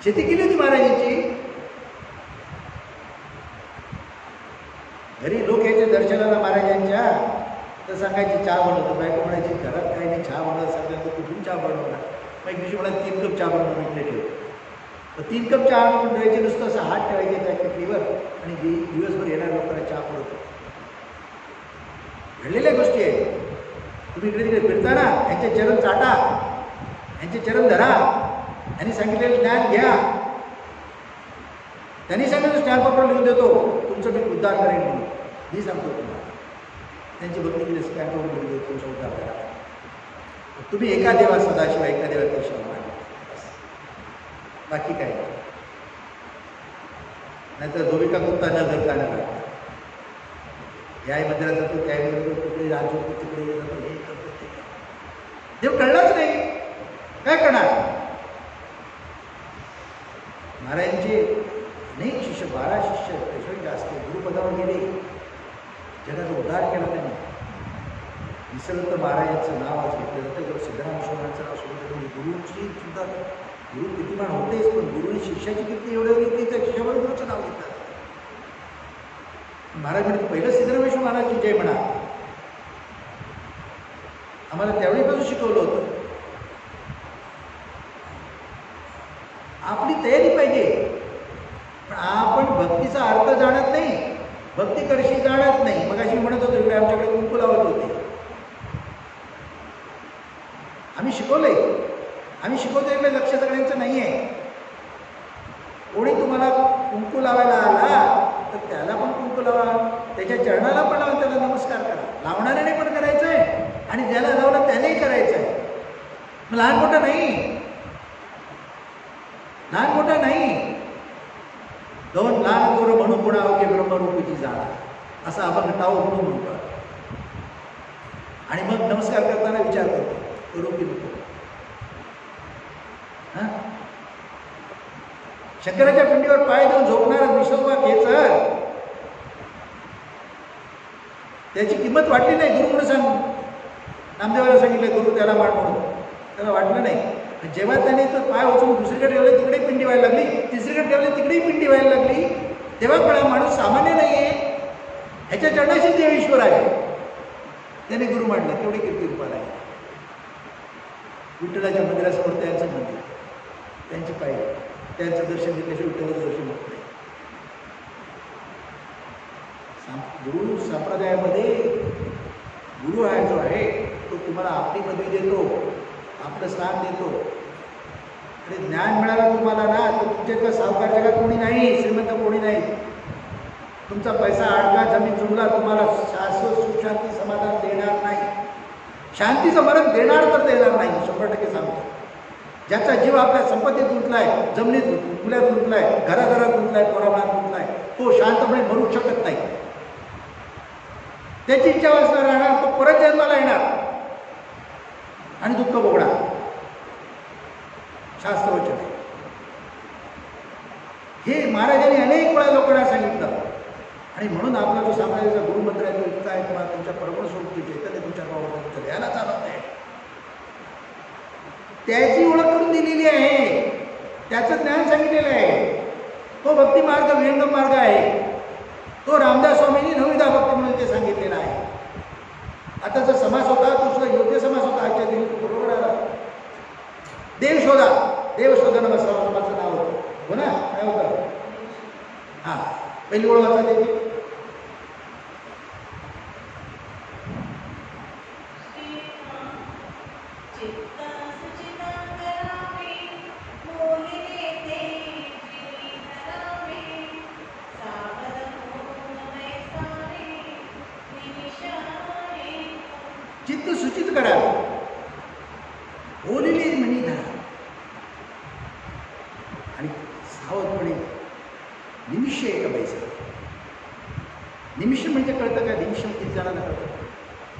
शेती केली होती महाराजांची. घरी लोक यायचे दर्शनाला महाराजांच्या, तर सांगायची चहा बनवतो. बायको म्हणायची घरात काही नाही, चहा बनवत सांगायचं, कुठून चहा बनवणार? मग एक दिवशी मला 3 कप चहा बनवून इकडे ठेवतो. तर 3 कप चहा बनवून ठेवायचे, नुसतं असं हात ठेवायचे त्या किटलीवर आणि दिवसभर येणाऱ्या लोकांना चहा पडतो. घडलेल्या गोष्टी आहेत. तुम्ही इकडे तिकडे फिरताना यांचे चरण चाटा, यांचे चरण धरा, यांनी सांगितलेलं ज्ञान घ्या. त्यांनी सांगितलं स्टॅम्प पेपर लिहून देतो तुमचं मी उद्धार करेन म्हणून. मी सांगतो तुम्हाला त्यांची भक्ती केली, स्टॅम्प पेपर लिहून देतो तुमचा उद्धार करा. तुम्ही एका देवा सदाशिव, एका देवा केशव माना, बाकी काय नाहीतर धोबिका गुप्ता न घरका न राहता. याही मंदिरात जातो, त्याही मंदिरात तिकडे राज होतो, तिकडे जातो, हे करतो ते करतो. देव कळलाच नाही, काय करणार. महाराजांचे अनेक शिष्य, 12 शिष्य त्याच्यावर जास्त गुरुपदावर गेले, जगाचा उद्धार केला त्यांनी. निसर्ग महाराजांचं नाव आज घेतलं जातं. जेव्हा सिद्धराम स्वामींचं नाव सोडलं, गुरुची सुद्धा गुरु कीर्तिमान होतेच, पण गुरुने शिष्याची कीर्ती एवढं होती की त्या शिष्यावर गुरुचं नाव घेतलं. महाराज म्हणजे पहिलं सिद्धरामेश्वर महाराजची जय म्हणा. आम्हाला त्यावेळीपासून शिकवलं होतं. आपली तयारी पाहिजे, पण आपण भक्तीचा अर्थ जाणत नाही, भक्ती कशी जाणत नाही. मग अशी म्हणत होतो इकडे आमच्याकडे कुंकू लावत होते. आम्ही शिकवलंय, आम्ही शिकवतो इकडे लक्ष सगळ्यांचं नाही आहे. कोणी तुम्हाला कुंकू लावायला आला तर त्याला पण कुंकू लावा, त्याच्या चरणाला पण लावा, त्याला नमस्कार करा. लावणाऱ्याने पण करायचं आहे आणि ज्याला लावलं त्यानेही करायचं आहे. मग लहान मोठं नाही, लहान मोठं नाही. दोन लहान पोरं म्हणून पुढा की ब्रह्मरूपीची जाणा, असा आपण टाऊ म्हणून म्हणतो. आणि मग नमस्कार करताना विचार करतो रूपी नको. शंकराच्या पिंडीवर पाय देऊन झोपणारा विश्ववा खेचर, त्याची किंमत वाटली नाही. गुरु म्हणून सांग, नामदेवाला सांगितलं गुरु त्याला वाट म्हणून, त्याला वाटलं नाही. जेव्हा त्याने तर पाय उचलून दुसरीकडे ठेवले, तिकडे पिंडी व्हायला लागली, तिसरीकडे ठेवले, तिकडेही पिंडी व्हायला लागली. तेव्हा कळा माणूस सामान्य नाही आहे, ह्याच्या चरणाशी देव ईश्वर आहे. त्याने गुरु मांडलं, तेवढी कीर्ती रूपाला आहे. विठ्ठलाच्या मंदिरासमोर त्यांचं मंदिर, त्यांची पाय, त्यांचं दर्शन घेतल्याशिवाय विठ्ठलाचं दर्शन होत नाही. गुरु संप्रदायामध्ये गुरु हा जो आहे तो तुम्हाला आपली पदवी देतो, आपलं स्थान देतो. आणि ज्ञान मिळालं तुम्हाला ना, तर तुमच्या सावकार जगात कोणी नाही, श्रीमंत कोणी नाही. तुमचा पैसा अडका, जमीन जुमला, तुम्हाला शाश्वत सुख शांती समाधान देणार नाही. शांतीचं मरण देणार तर देणार नाही, 100% सांगतो. ज्याचा जीव आपल्या संपत्तीत गुंतलाय, जमिनीत मुल्यात गुंतलाय, घराघरात गुंतलाय, पोराबाळात गुंतलाय, तो शांतपणे मरू शकत नाही. त्याची इच्छा वाचणार राहणार, तो परत जन्माला येणार आणि दुःख भोगणार. शास्त्रवचन आहे हे. महाराजांनी अनेक वेळा लोकांना सांगितलं. आणि म्हणून आपला जो साम्राज्याचा गुरुमंत्र आहे तो इतका आहे, किंवा तुमच्या परमण स्वरूपी चैतन्य तुमच्या भावाला द्यायला चालत आहे, त्याची ओळख करून दिलेली आहे, त्याचं ज्ञान सांगितलेलं आहे. तो भक्ती मार्ग विहंगम मार्ग आहे. तो रामदास स्वामींनी 9दा भक्ती म्हणून ते सांगितलेला आहे. आता जो समास होता तो सुद्धा योग्य समास होता. आजच्या दिवशी बरोबर आला. देव शोधा, देव शोधा समासाचं नाव होतं, हो ना, काय होतं? हां, पहिली ओळ वाचा त्याची. चित्त सुचित करा, बोलले म्हणी धरा आणि सावधपणे निमिष एक बैसा. निमिष म्हणजे कळतं का? निमिष किती जणांना कळतं?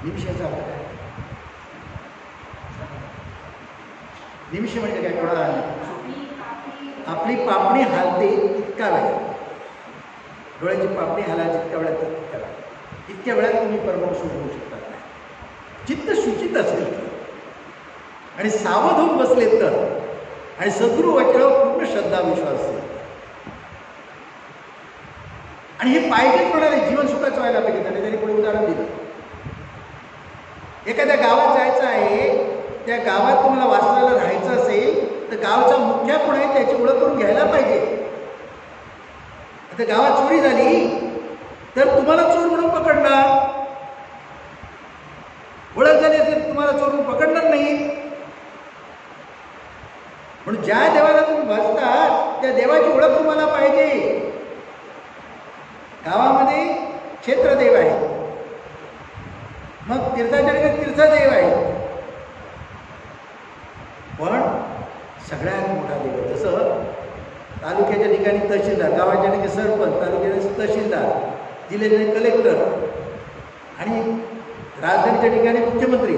निमिषाचा अर्थ काय? निमिष म्हणजे काय? कोणाला आपली पापणी हालते इतका वेळ, डोळ्याची पापणी हालायची इतक्या वेळात, इतक्या वेळात तुम्ही परमहंस होऊ शकता. चित्त सुचित असेल आणि सावध होऊन बसले तर, आणि सद्गुरू वाक्यावर पूर्ण श्रद्धा विश्वास असेल, आणि हे पाहिजेच म्हणाले, जीवन सुखाचं व्हायला पाहिजे. त्यांनी कोणी उदाहरण दिलं, एखाद्या गावात जायचं आहे, त्या गावात तुम्हाला वाचनाला राहायचं असेल तर गावचा मुख्य कोण आहे त्याची ओळख करून घ्यायला पाहिजे. आता गावात चोरी झाली तर तुम्हाला चोर म्हणून पकडणार, ओळख झाली असेल तुम्हाला चोरून पकडणार नाही. म्हणून ज्या देवाला तुम्ही भजता त्या देवाची ओळख तुम्हाला पाहिजे. गावामध्ये क्षेत्रदेव आहे, मग तीर्थाच्या ठिकाणी तीर्थदेव आहे, पण सगळ्यात मोठा देव आहे. जसं तालुक्याच्या ठिकाणी तहसीलदार, गावाच्या ठिकाणी सरपंच, तालुक्याच्या तहसीलदार, जिल्ह्याच्या कलेक्टर आणि राजधानीच्या ठिकाणी मुख्यमंत्री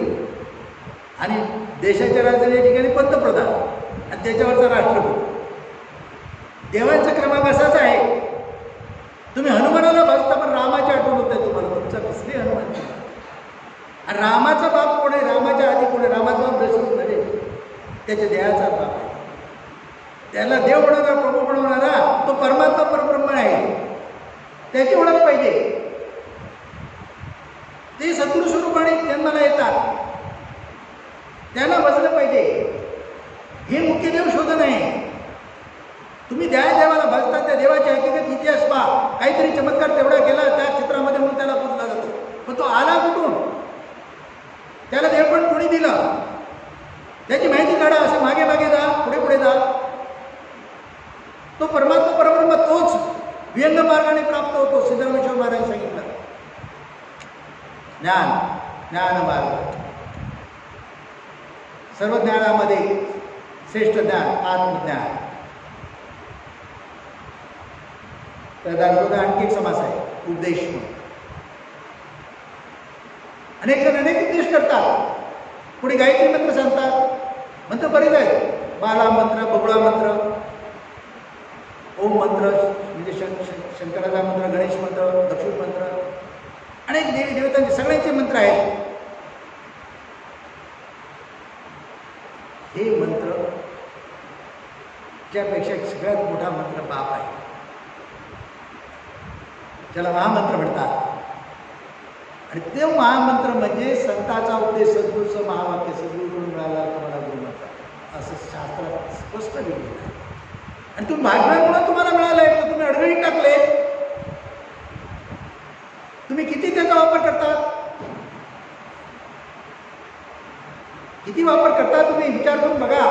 आणि देशाच्या राजधानीच्या ठिकाणी पंतप्रधान आणि त्याच्यावरचा राष्ट्रपती. देवांचा क्रमांक असाच आहे. तुम्ही हनुमानाला बसता पण रामाची आठवण होत आहे तुम्हाला, तुमचा कसली हनुमान. आणि रामाचा बाप कोण आहे? रामाच्या आधी कोण आहे? रामाचा बाप दशरथ नव्हे, त्याच्या देहाचा बाप आहे. त्याला देव बनवणारा, प्रभू बनवणारा तो परमात्मा परब्रह्म आहे. त्याची ओळख पाहिजे. ते सद्गुरू स्वरूपाने जन्माला येतात, त्यांना बसलं पाहिजे. हे मुख्य देव शोधन आहे. तुम्ही ज्या देवाला भजता त्या देवाची हकीकत इतिहास पहा. काहीतरी चमत्कार तेवढा केला त्या क्षेत्रामध्ये म्हणून त्याला पूजला जातो, पण तो आला कुठून? त्याला देवपण कोणी दिलं? त्याची माहिती काढा. असं मागे मागे जा, पुढे पुढे जा. तो परमात्मा परब्रह्म तोच व्यंग मार्गाने प्राप्त होतो. सिद्धरामेश्वर महाराज सांगितलं ज्ञान, ज्ञान मार्ग. सर्व ज्ञानामध्ये श्रेष्ठ ज्ञान आत्मज्ञान. तर दाखवता आणखी एक समास आहे उपदेश. अनेक जण अनेक उपदेश करतात. पुढे गायत्री मंत्र सांगतात. मंत्र बरेच आहेत. बाला मंत्र, बगुळा मंत्र, ओम मंत्र म्हणजे शंकराचा मंत्र, गणेश मंत्र, दक्षिण मंत्र, अनेक देवी देवतांचे सगळ्यांचे मंत्र आहेत. हे मंत्र त्यापेक्षा सगळ्यात मोठा मंत्र बाप आहे, ज्याला महामंत्र म्हणतात. आणि ते महामंत्र म्हणजे संताचा उपदेश, सद्गुरूचं महावाक्य. सद्गुरूकडून मिळाला तुम्हाला गुरु म्हणतात असं शास्त्रात स्पष्ट लिहिलेलं आहे. आणि तुम्ही भाग्यामुळे तुम्हाला मिळालंय, तर तुम्ही अडगळीत टाकले. तुम्ही किती त्याचा वापर करतात, किती वापर करता तुम्ही विचार करून बघा.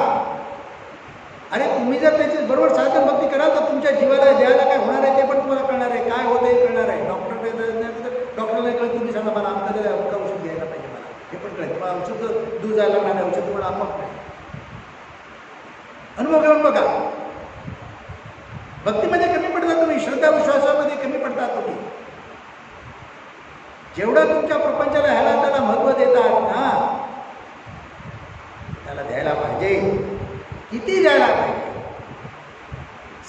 अरे तुम्ही जर त्याची बरोबर साधन भक्ती कराल तर तुमच्या जीवाला द्यायला काय होणार आहे ते पण तुम्हाला कळणार आहे. काय होतं हे कळणार आहे. डॉक्टरला कळत तुम्ही सांगा मला आमच्या औषध घ्यायला पाहिजे, मला हे पण कळेल. मला औषध दूर जायला लागणार आहे, औषध तुम्हाला आपोआप नाही. अनुभव घेऊन बघा. भक्तीमध्ये कमी पडता तुम्ही, श्रद्धा विश्वासामध्ये कमी पडता तुम्ही. जेवढा तुमच्या प्रपंचाला ह्याला त्याला महत्व देतात ना, त्याला द्यायला पाहिजे. किती द्यायला पाहिजे.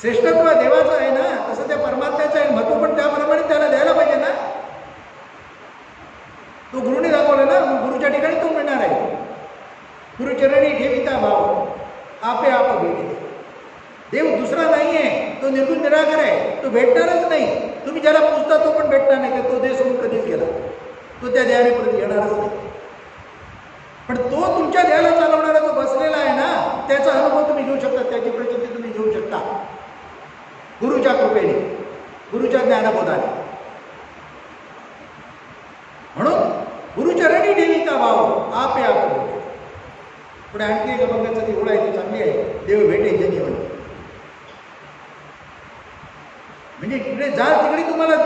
श्रेष्ठत्व देवाचं आहे ना, तसं त्या परमात्म्याचं आहे. महत्व पण त्याप्रमाणे त्याला द्यायला पाहिजे ना. तो गुरुने दाखवला ना, गुरुच्या ठिकाणी तो मिळणार आहे. गुरुचरणी ठेविता भाव आपे आप भेटे. देव दुसरा नाही आहे, तो निर्गुण निराकार आहे. तो भेटणारच नाही. तुम्ही ज्याला पूजता तो पण भेटणार नाही. तो देह सोडून कधीच गेला, तो त्या देहाने परत येणारच नाही. पण तो तुमच्या देहाला चालवणारा जो बसलेला आहे ना, त्याचा अनुभव तुम्ही घेऊ शकता, त्याची प्रचिती तुम्ही घेऊ शकता गुरुच्या कृपेने, गुरुच्या ज्ञानबोधाने. म्हणून गुरुचरणी ठेविता भाव आपे आप. पुढे आणखी एक अभंगाचं ती ओळ आहे, ती चांगली आहे. देव भेटे जनीवणी. म्हणजे तिकडे जा तिकडे तुम्हाला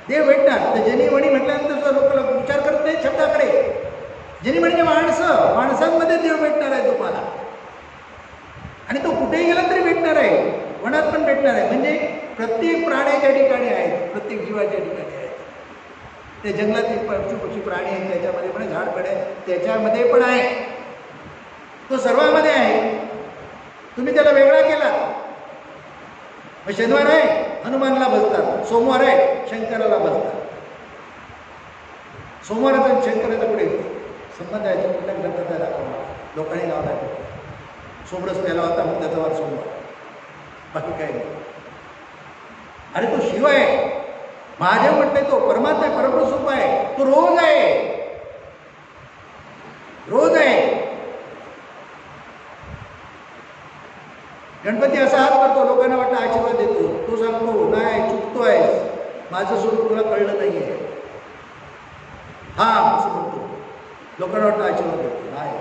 देव भेटणार. तर जनीवणी म्हटल्यानंतर लोक विचार करत नाही शब्दाकडे. जनी म्हणजे माणसं, माणसांमध्ये देव भेटणार आहे तुम्हाला. आणि तो कुठेही गेला तरी भेटणार आहे, वनात पण भेटणार आहे. म्हणजे प्रत्येक प्राण्याच्या ठिकाणी आहेत, प्रत्येक जीवाच्या ठिकाणी आहेत. ते जंगलातील पशु पक्षी प्राणी आहेत, त्याच्यामध्ये पण झाडपड आहे, त्याच्यामध्ये पण आहे. तो सर्वांमध्ये आहे. तुम्ही त्याला वेगळा केला. मग शनिवार आहे हनुमानला बसतात, सोमवार आहे शंकराला बसतात. सोमवाराचा शंकराचा पुढे संबंध आहे. कुठल्या ग्रंथाचा दाखवला लोकांनी लावला आहे. सोमरस प्याला होता मग त्याचा वार सोमवार, बाकी काही नाही. अरे तो शिव आहे, महादेव म्हटलंय, तो परमात्मा आहे, परब्रह्म स्वरूप आहे. तो रोज आहे, रोज आहे. गणपती असा हात करतो, लोकांना वाटतं आशीर्वाद देतो. तो सांगतो नाही चुकतोय, माझं स्वरूप तुला कळलं नाही आहे. हा असं म्हणतो, लोकांना वाटतं आशीर्वाद देतो. नाही,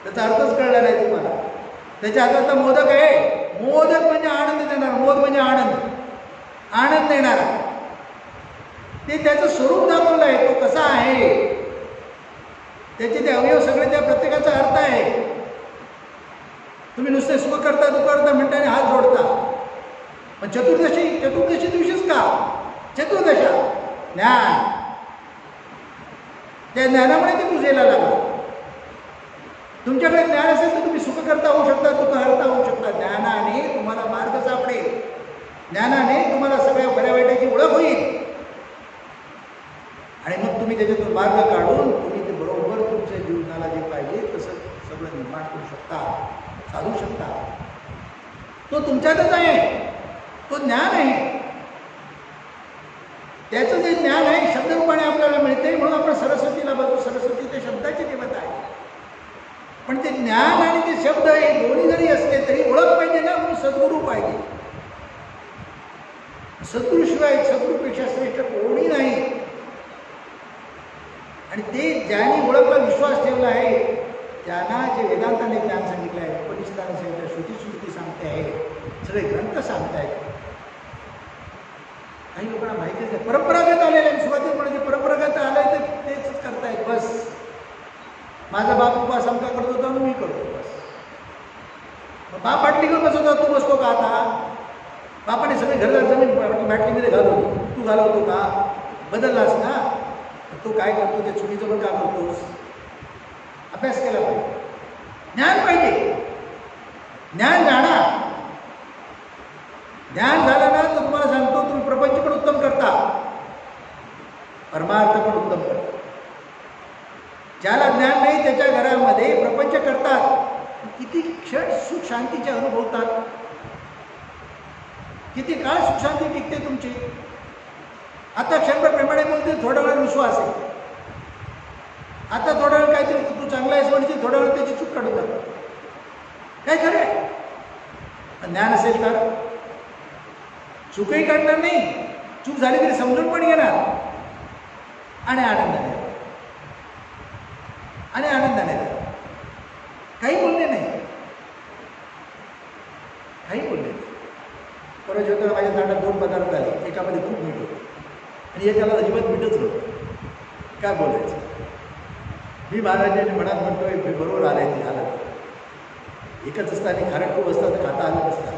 त्याचा अर्थच कळला नाही तुम्हाला. त्याच्या हातातला मोदक आहे. मोदक म्हणजे आनंद देणार. मोद म्हणजे आनंद. आनंद देणारा, ते त्याचं स्वरूप दाखवलं आहे, तो कसा आहे, त्याचे ते अवयव सगळे त्या प्रत्येकाचा अर्थ आहे. तुम्ही नुसते सुख करता दुःख करता म्हणता आणि हात जोडता, पण चतुर्दशी दिवशीच का? चतुर्दशा ज्ञान, त्या ज्ञानामुळे ते पूजेला लागलं. तुमच्याकडे ज्ञान असेल तर तुम्ही सुख करता होऊ शकता, दुःख हरता होऊ शकता. ज्ञानाने तुम्हाला मार्ग सापडेल, ज्ञानाने तुम्हाला सगळ्या बऱ्या वाईटाची ओळख होईल आणि मग तुम्ही त्याच्यातून मार्ग काढून तुम्ही ते बरोबर तुमच्या जीवनाला जे पाहिजे तसं सगळं निर्माण करू शकता, साधू शकता. तो तुमच्यातच आहे, तो ज्ञान आहे. त्याचं जे ज्ञान आहे शब्दरूपाने आपल्याला मिळते, म्हणून आपण सरस्वतीला बघतो. सरस्वती ते शब्दाची देवता आहे, पण ते ज्ञान आणि ते शब्द हे दोन्ही जरी असले तरी ओळख पाहिजे ना, म्हणून सद्गुरू पाहिजे. सद्गुरूशिवाय सद्गुरूपेक्षा श्रेष्ठ कोणी नाही. आणि ते ज्याने ओळखला, विश्वास ठेवला आहे, त्यांना जे वेदांताने ज्ञान सांगितलं आहे, उपनिषदाने सांगितलं, श्रुती सांगते आहे, सगळे ग्रंथ सांगत आहेत. काही लोकांना माहितीच आहे, परंपरागत आलेले आहे. सुरुवातीला म्हणजे परंपरागत आलंय तर तेच करतायत. बस माझा बाप उपास आमका करत होता, मी करतो. बस बाप बाटली घेऊन बसवतो, तू बसतो का? आता बापाने सगळे घरदार जमीन बाटलीमध्ये घालवली, तू घालवतो का? बदललास ना? तो काय करतो, त्या चुकीचं पण का करतोस? अभ्यास केला पाहिजे, ज्ञान पाहिजे. ज्ञान जाणा, ज्ञान झालं ना तर तुम्हाला सांगतो तुम्ही प्रपंच पण उत्तम करता, परमार्थ पण उत्तम करता. ज्याला ज्ञान नाही त्याच्या घरामध्ये प्रपंच करतात, किती क्षण सुख शांतीचे अनुभवतात, किती काळ सुख शांती टिकते तुमची. आता क्षणभर प्रेमाने बोलते, थोडा वेळ विश्वास आहे. आता थोडा वेळ काहीतरी तू चांगला आहेस म्हणजे थोडा वेळ त्याची चूक काढून जातात. काय खरं आहे? ज्ञान असेल तर चूकही काढणार नाही, चूक झाली तरी समजून पण घेणार आणि आनंदाने काही बोलले नाही, काही बोलले नाही. परवा जेवताना माझ्या ताटात 2 पदार्थ आले, एकामध्ये खूप मीठ होतं आणि एकाला अजिबात मीठच नव्हतं. काय बोलायचं? मी महाराजांनी मनात म्हणतोय बरोबर आलंय, ते आलं. एकच असतं आणि खारट खूप असतं तर खाता आलं नसतं.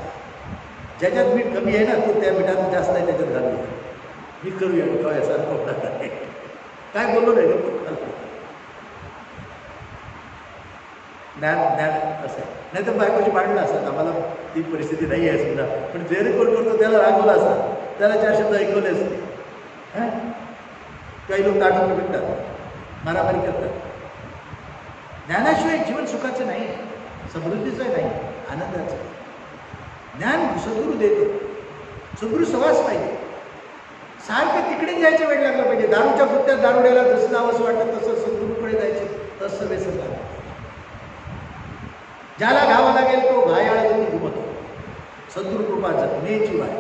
ज्याच्यात मीठ कमी आहे ना, तो त्या मिठात जास्त आहे त्याच्यात घालूया. मी करूया काय असा काय बोललो नाही ना. ज्ञान असं आहे. नाही तर बायकोची भांडणं असतात, आम्हाला ती परिस्थिती नाही आहे समजा, पण जे रेकॉर्ड करतो त्याला रागवलं असतं, त्याला 4 शब्द ऐकवले असते. काही लोक ताटून भेटतात, मारामारी करतात. ज्ञानाशिवाय जीवन सुखाचं नाही, समृद्धीचं नाही, आनंदाचं. ज्ञान सद्गुरू देतो, सद्गुरू सहवास पाहिजे. सारखं तिकडे जायचं वेळ लागला पाहिजे. दारूच्या कुत्त्यात दारुड्याला जसं जावंसं वाटतं तसं सद्गुरूकडे जायचं, तसं व्यसन लागलं. ज्याला घावा लागेल तो घायाळगती घुमतो, सद्गुरू कृपा जखमेची वाट.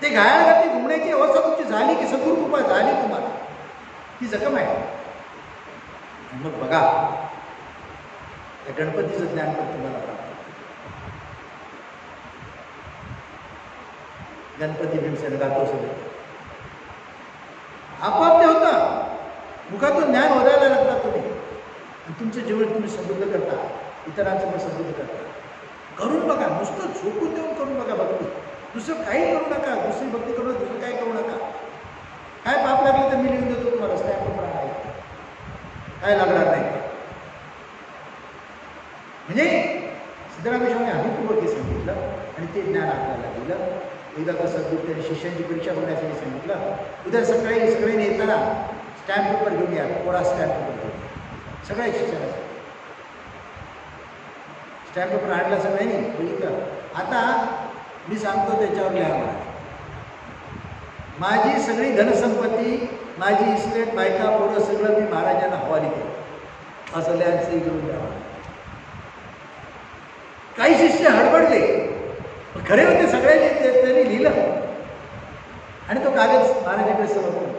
ते घायाळगती घुमण्याची अवस्था तुमची झाली की सद्गुरू कृपा झाली तुम्हाला, ती जखम आहे. मग बघा, त्या गणपतीचं ज्ञान पण तुम्हाला प्राप्त. गणपती भीमसेन गातो सगळे, आपोआप ते होतं. मुखातून ज्ञान ओढायला लागतात तुम्ही आणि तुमचं जीवन तुम्ही समृद्ध करता, इतरांचं पण समृद्ध करता. करून बघा, नुसतं झोपून देऊन करून बघा भक्ती. दुसरं काही करू नका, दुसरी भक्ती करू, दुसरं काही करू नका. काय पाप लागले तर मी लिहून देतो तुम्हाला, स्टॅम्प पण आहे, काय लागणार नाही. म्हणजे सिद्धरामेश्वरांनी हरिपूर्वक हे सांगितलं आणि ते ज्ञान आपल्याला दिलं. एकदा कसं त्यांनी शिष्यांची परीक्षा बघण्यासाठी सांगितलं, उद्या सकाळी सगळ्यांनी येताना स्टॅम्प पेपर घेऊन या, कोरा स्टॅम्प पेपर घेऊन. सगळ्या शिक्षणाचा स्टॅम्प पेपर आणला सगळ्यांनी, बघितलं. आता मी सांगतो त्याच्यावर लिहा मला. माझी सगळी धनसंपत्ती, माझी इस्टेट, बायका, पोरं सगळं मी महाराजांना हवाली केलं, असं लिहायचं घेऊन द्यावा. काही शिष्य हडबडले, खरे होते सगळ्यांनी, त्यांनी लिहिलं आणि तो कागद महाराजांकडे समजला.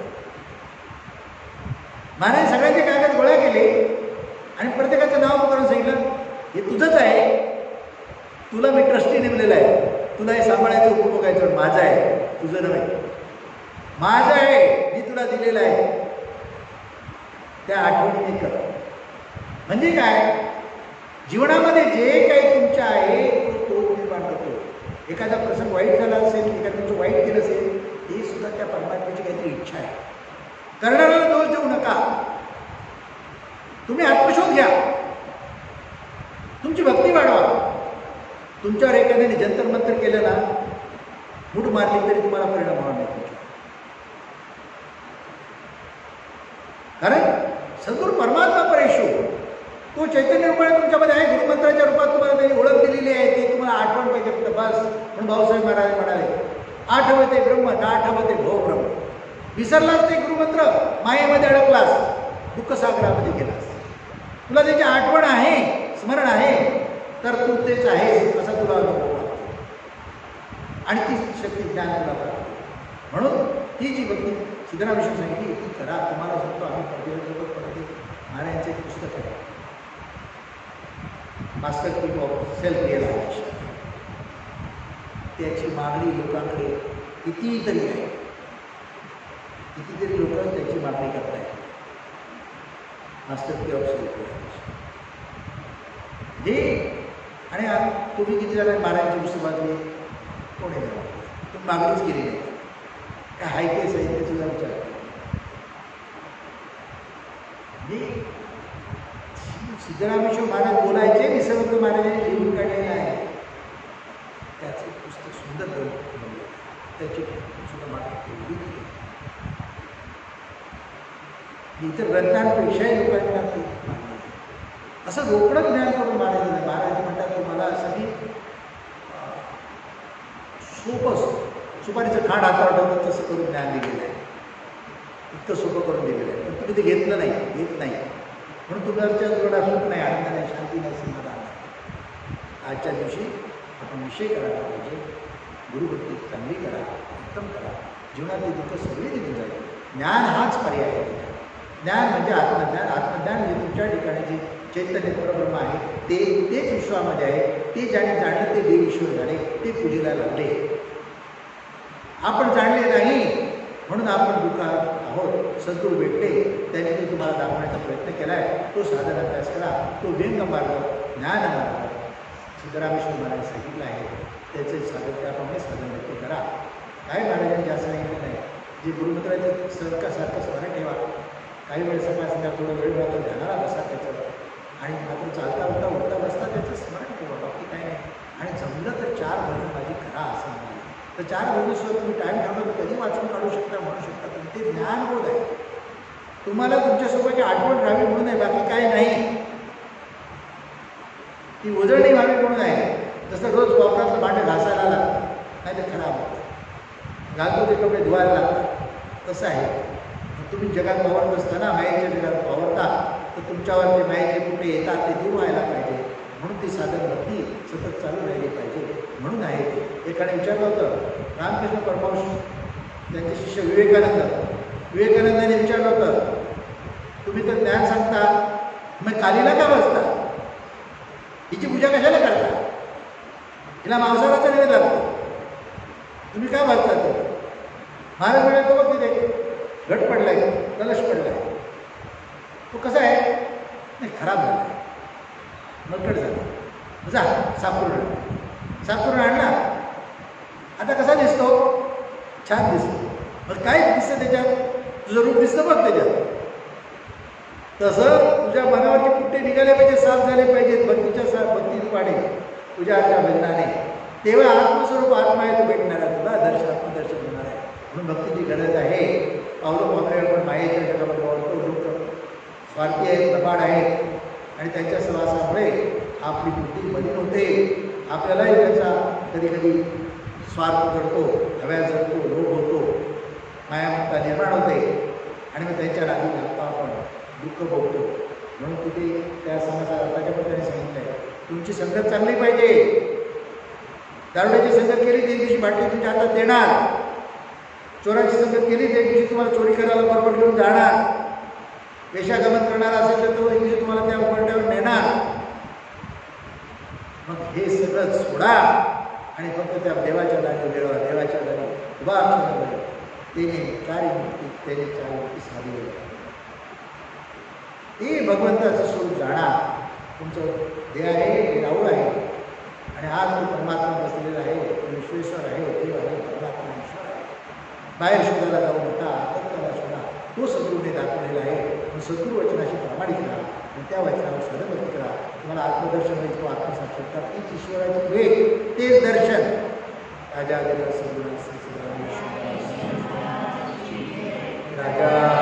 महाराज सगळ्यांचे कागद गोळा केले आणि प्रत्येकाचं नाव करून सांगितलं, हे तुझंच आहे, तुला मी ट्रस्टी नेमलेलं आहे, तुला हे सांभाळायचं उपभोगायचं माझं आहे, तुझं नव्हे, माझं आहे, मी तुला दिलेलं आहे. त्या आठवणीने कर. म्हणजे काय, जीवनामध्ये जे काही तुमच्या आहे तो निर्माण करतो. एखादा प्रसंग वाईट झाला असेल, एखादं तुमचं वाईट केलं असेल, हे सुद्धा त्या परमात्म्याची काहीतरी इच्छा आहे. करणाऱ्याला दोष देऊ नका. तुम्ही आत्मशोध घ्या, तुमची भक्ती वाढवा. तुमच्यावर एखाद्याने जंतर मंतर केलं ना, मूठ मारली तरी तुम्हाला परिणाम होणार नाही तुमच्या. कारण सद्गुरू परमात्मा परेशो, तो चैतन्य रूपाने तुमच्यामध्ये आहे. गुरुमंत्राच्या रूपात तुम्हाला त्यांनी ओळख दिलेली आहे, ते तुम्हाला आठवण पाहिजे फक्त बस. म्हणून भाऊसाहेब महाराज म्हणाले, आठवते ब्रह्म ना आठवते भव ब्रह्म. विसरलास ते गुरुमंत्र, मायेमध्ये अडकलास, दुःखसागरामध्ये गेलास. तुला त्याची आठवण आहे, स्मरण आहे, तर तू तेच आहेस असा तुला अनुभव वाटतो. आणि ती शक्ती ज्ञान तुला प्राप्त. म्हणून ती जी भक्ती सिद्धरामेश्वर सांगितली ती करा. तुम्हाला सांगतो, आम्ही पडते महाराजांचं एक पुस्तक आहे, मास्टर की ऑफ सेल्फ रिअलायझेशन. त्याची मागणी लोकांकडे कितीतरी आहे, कितीतरी लोक त्याची मागणी करत आहेत. मास्टर की ऑफ सेल्फ रिअलायझेशन हे. आणि तुम्ही किती जण महाराजांची पुस्तक वाचली, कोणी नाही, तुम्ही मागणीच केली नाही. काय हाय केस आहे ते सुद्धा विचार. सिद्धरामेश्वर महाराज बोलायचे, विसर्ग महाराजांनी लिहून काढलेलं आहे. त्याचं पुस्तक सुंदर बनवलं, त्याची सुद्धा मागणी केली. इतर ग्रंथांपेक्षाही लोकांना असं रोकडं ज्ञान करून महाराज नाही. महाराज म्हणतात तुम्हाला सगळी सोपं, सुपारीचं खांड हातावर ठेवलं तसं करून ज्ञान दिलेलं आहे. इतकं सोपं करून दिलेलं आहे, पण तुम्ही ते घेतलं नाही, घेत नाही. म्हणून तुमच्या जवळ सुख नाही, आनंद नाही, शांती नाही, समाधान नाही. आजच्या दिवशी आपण विषय करायला पाहिजे. गुरुभक्ती चांगली करा, उत्तम करा. जीवनातली दुःख सगळी निघून जाईल. ज्ञान हाच पर्याय आहे. ज्ञान म्हणजे आत्मज्ञान. आत्मज्ञान म्हणजे तुमच्या ठिकाणी जे चैतन्य परब्रह्म आहे तेच विश्वामध्ये आहे. ते ज्याने जाणलं ते देव ईश्वर झाले, ते पूजेला लागले. आपण जाणले नाही म्हणून आपण दुःखात आहोत. सद्गुरू भेटले, त्याने ते तुम्हाला दाखवण्याचा प्रयत्न केला आहे. तो साधन अभ्यास करा, तो व्यंग मार्ग, ज्ञान मार्ग सिद्धरामेश्वर महाराज सांगितलं आहे. त्याचे साधन त्याप्रमाणे साधन नक्की करा. काय महाराजांनी जास्त सांगितलं नाही. जे गुरुमंत्राचे सारखं स्मरण ठेवा. काही वेळ सकाळ संध्याकाळ थोडा वेळ राहतो, ध्यानाला बसा त्याच्यावर. आणि मात्र चालता उठता बसता त्याचं स्मरण ठेवा, बाकी काय नाही. आणि जमलं तर 4 महिने माझी करा असं म्हणाले. तर 4 महिन्यासुद्धा तुम्ही टाईम ठेवला तर कधी वाचून काढू शकता, म्हणू शकता. पण ते ज्ञानबोध आहे. तुम्हाला तुमच्यासोबतची आठवण राहावी म्हणून आहे, बाकी काही नाही. ती उजळणी व्हावी म्हणून आहे. जसं रोज वापरातलं भांडं घासायला लागतं, नाही तर खराब होतं. घालतो ते कपडे धुवायला लागतात, तसं आहे. तुम्ही जगात वावरत असताना, मायेच्या जगात वावरता, तर तुमच्यावर ते मायेचे कुठे येतात ते दूर व्हायला पाहिजे. म्हणून ती साधन भक्ती सतत चालू राहिली पाहिजे. म्हणून आहे ते. एकाने विचारलं होतं, रामकृष्ण परमहंस त्यांचे शिष्य विवेकानंदाने विचारलं होतं, तुम्ही तर ज्ञान सांगता, मग कालीला का बसता? हिची पूजा कशाला करता? हिला मांसाहाराचा नैवेद्य लागतो, तुम्ही काय बसता? ते महाराज म्हणाले, तो बघ तिथे घट पडलाय, कलश पडलाय, तो कसा आहे? नाही, खराब झाला, मलकट झाला. जा साफ करून आणला. आता कसा दिसतो? छान दिसतो. मग काय दिसतं त्याच्यात? तुझं रूप दिसतं बघ त्याच्यात. तसं तुझ्या मनावरचे कुठे निघाले पाहिजे, साफ झाले पाहिजेत. भक्तीत वाढे तुझ्या भजनाने, तेव्हा आत्मस्वरूप आत्मा आहे तो भेटणार आहे तुला, आत्मदर्शन होणार आहे. म्हणून भक्तीची गरज आहे. पावलं पण मायेच्या जगामध्ये वाढतो. लोक स्वार्थी आहेत, प्रमाण आहेत, आणि त्यांच्या सहवासामुळे आपली बुद्धी मलिन होते. आपल्यालाही त्याचा कधी कधी स्वार्थ करतो, हव्या जगतो, लोभ होतो, मायाममता निर्माण होते, आणि मग त्यांच्या नादी लागतो, आपण दुःख भोगतो. म्हणून तिथे त्या समाजात आताच्या पद्धतीने सांगितलं आहे, तुमची संगत चांगली पाहिजे. दारुड्याची संगत केली ते दिवशी बाटली तुमच्या हातात देणार. चोराची संगत केली ते दिवशी तुम्हाला चोरी करायला बरोबर घेऊन जाणार. वेशागमन करणारा असेल तर तो एक दिवशी तुम्हाला त्या उघड्यावर नेणार. मग हे सगळं सोडा आणि फक्त त्या देवाच्या दारी देवाच्या दारी उभा असल्यामुळे तिने चार मूर्ती त्याने चार मूर्ती साधली. ती भगवंताचं स्वरूप जाणार. तुमचं देह आहे राहुल आहे आणि आज तो परमात्मा बसलेला आहे, तो विश्वेश्वर आहे, देव आहे, परमात्मा ईश्वर आहे. बाहेर शोधायला जाऊ नका, आत्मत्वाला शोधा. तो सद्गुरूने दाखवलेला आहे. पण सद्गुरू वचनाशी प्रामाणिक राहा आणि त्या वचनावर सदभक्ती करा. तुम्हाला आत्मदर्शन होईल, तो आत्मसाक्षात्कार, तीच ईश्वराची भेट, तेच दर्शन. राजा सद्गुरू राजा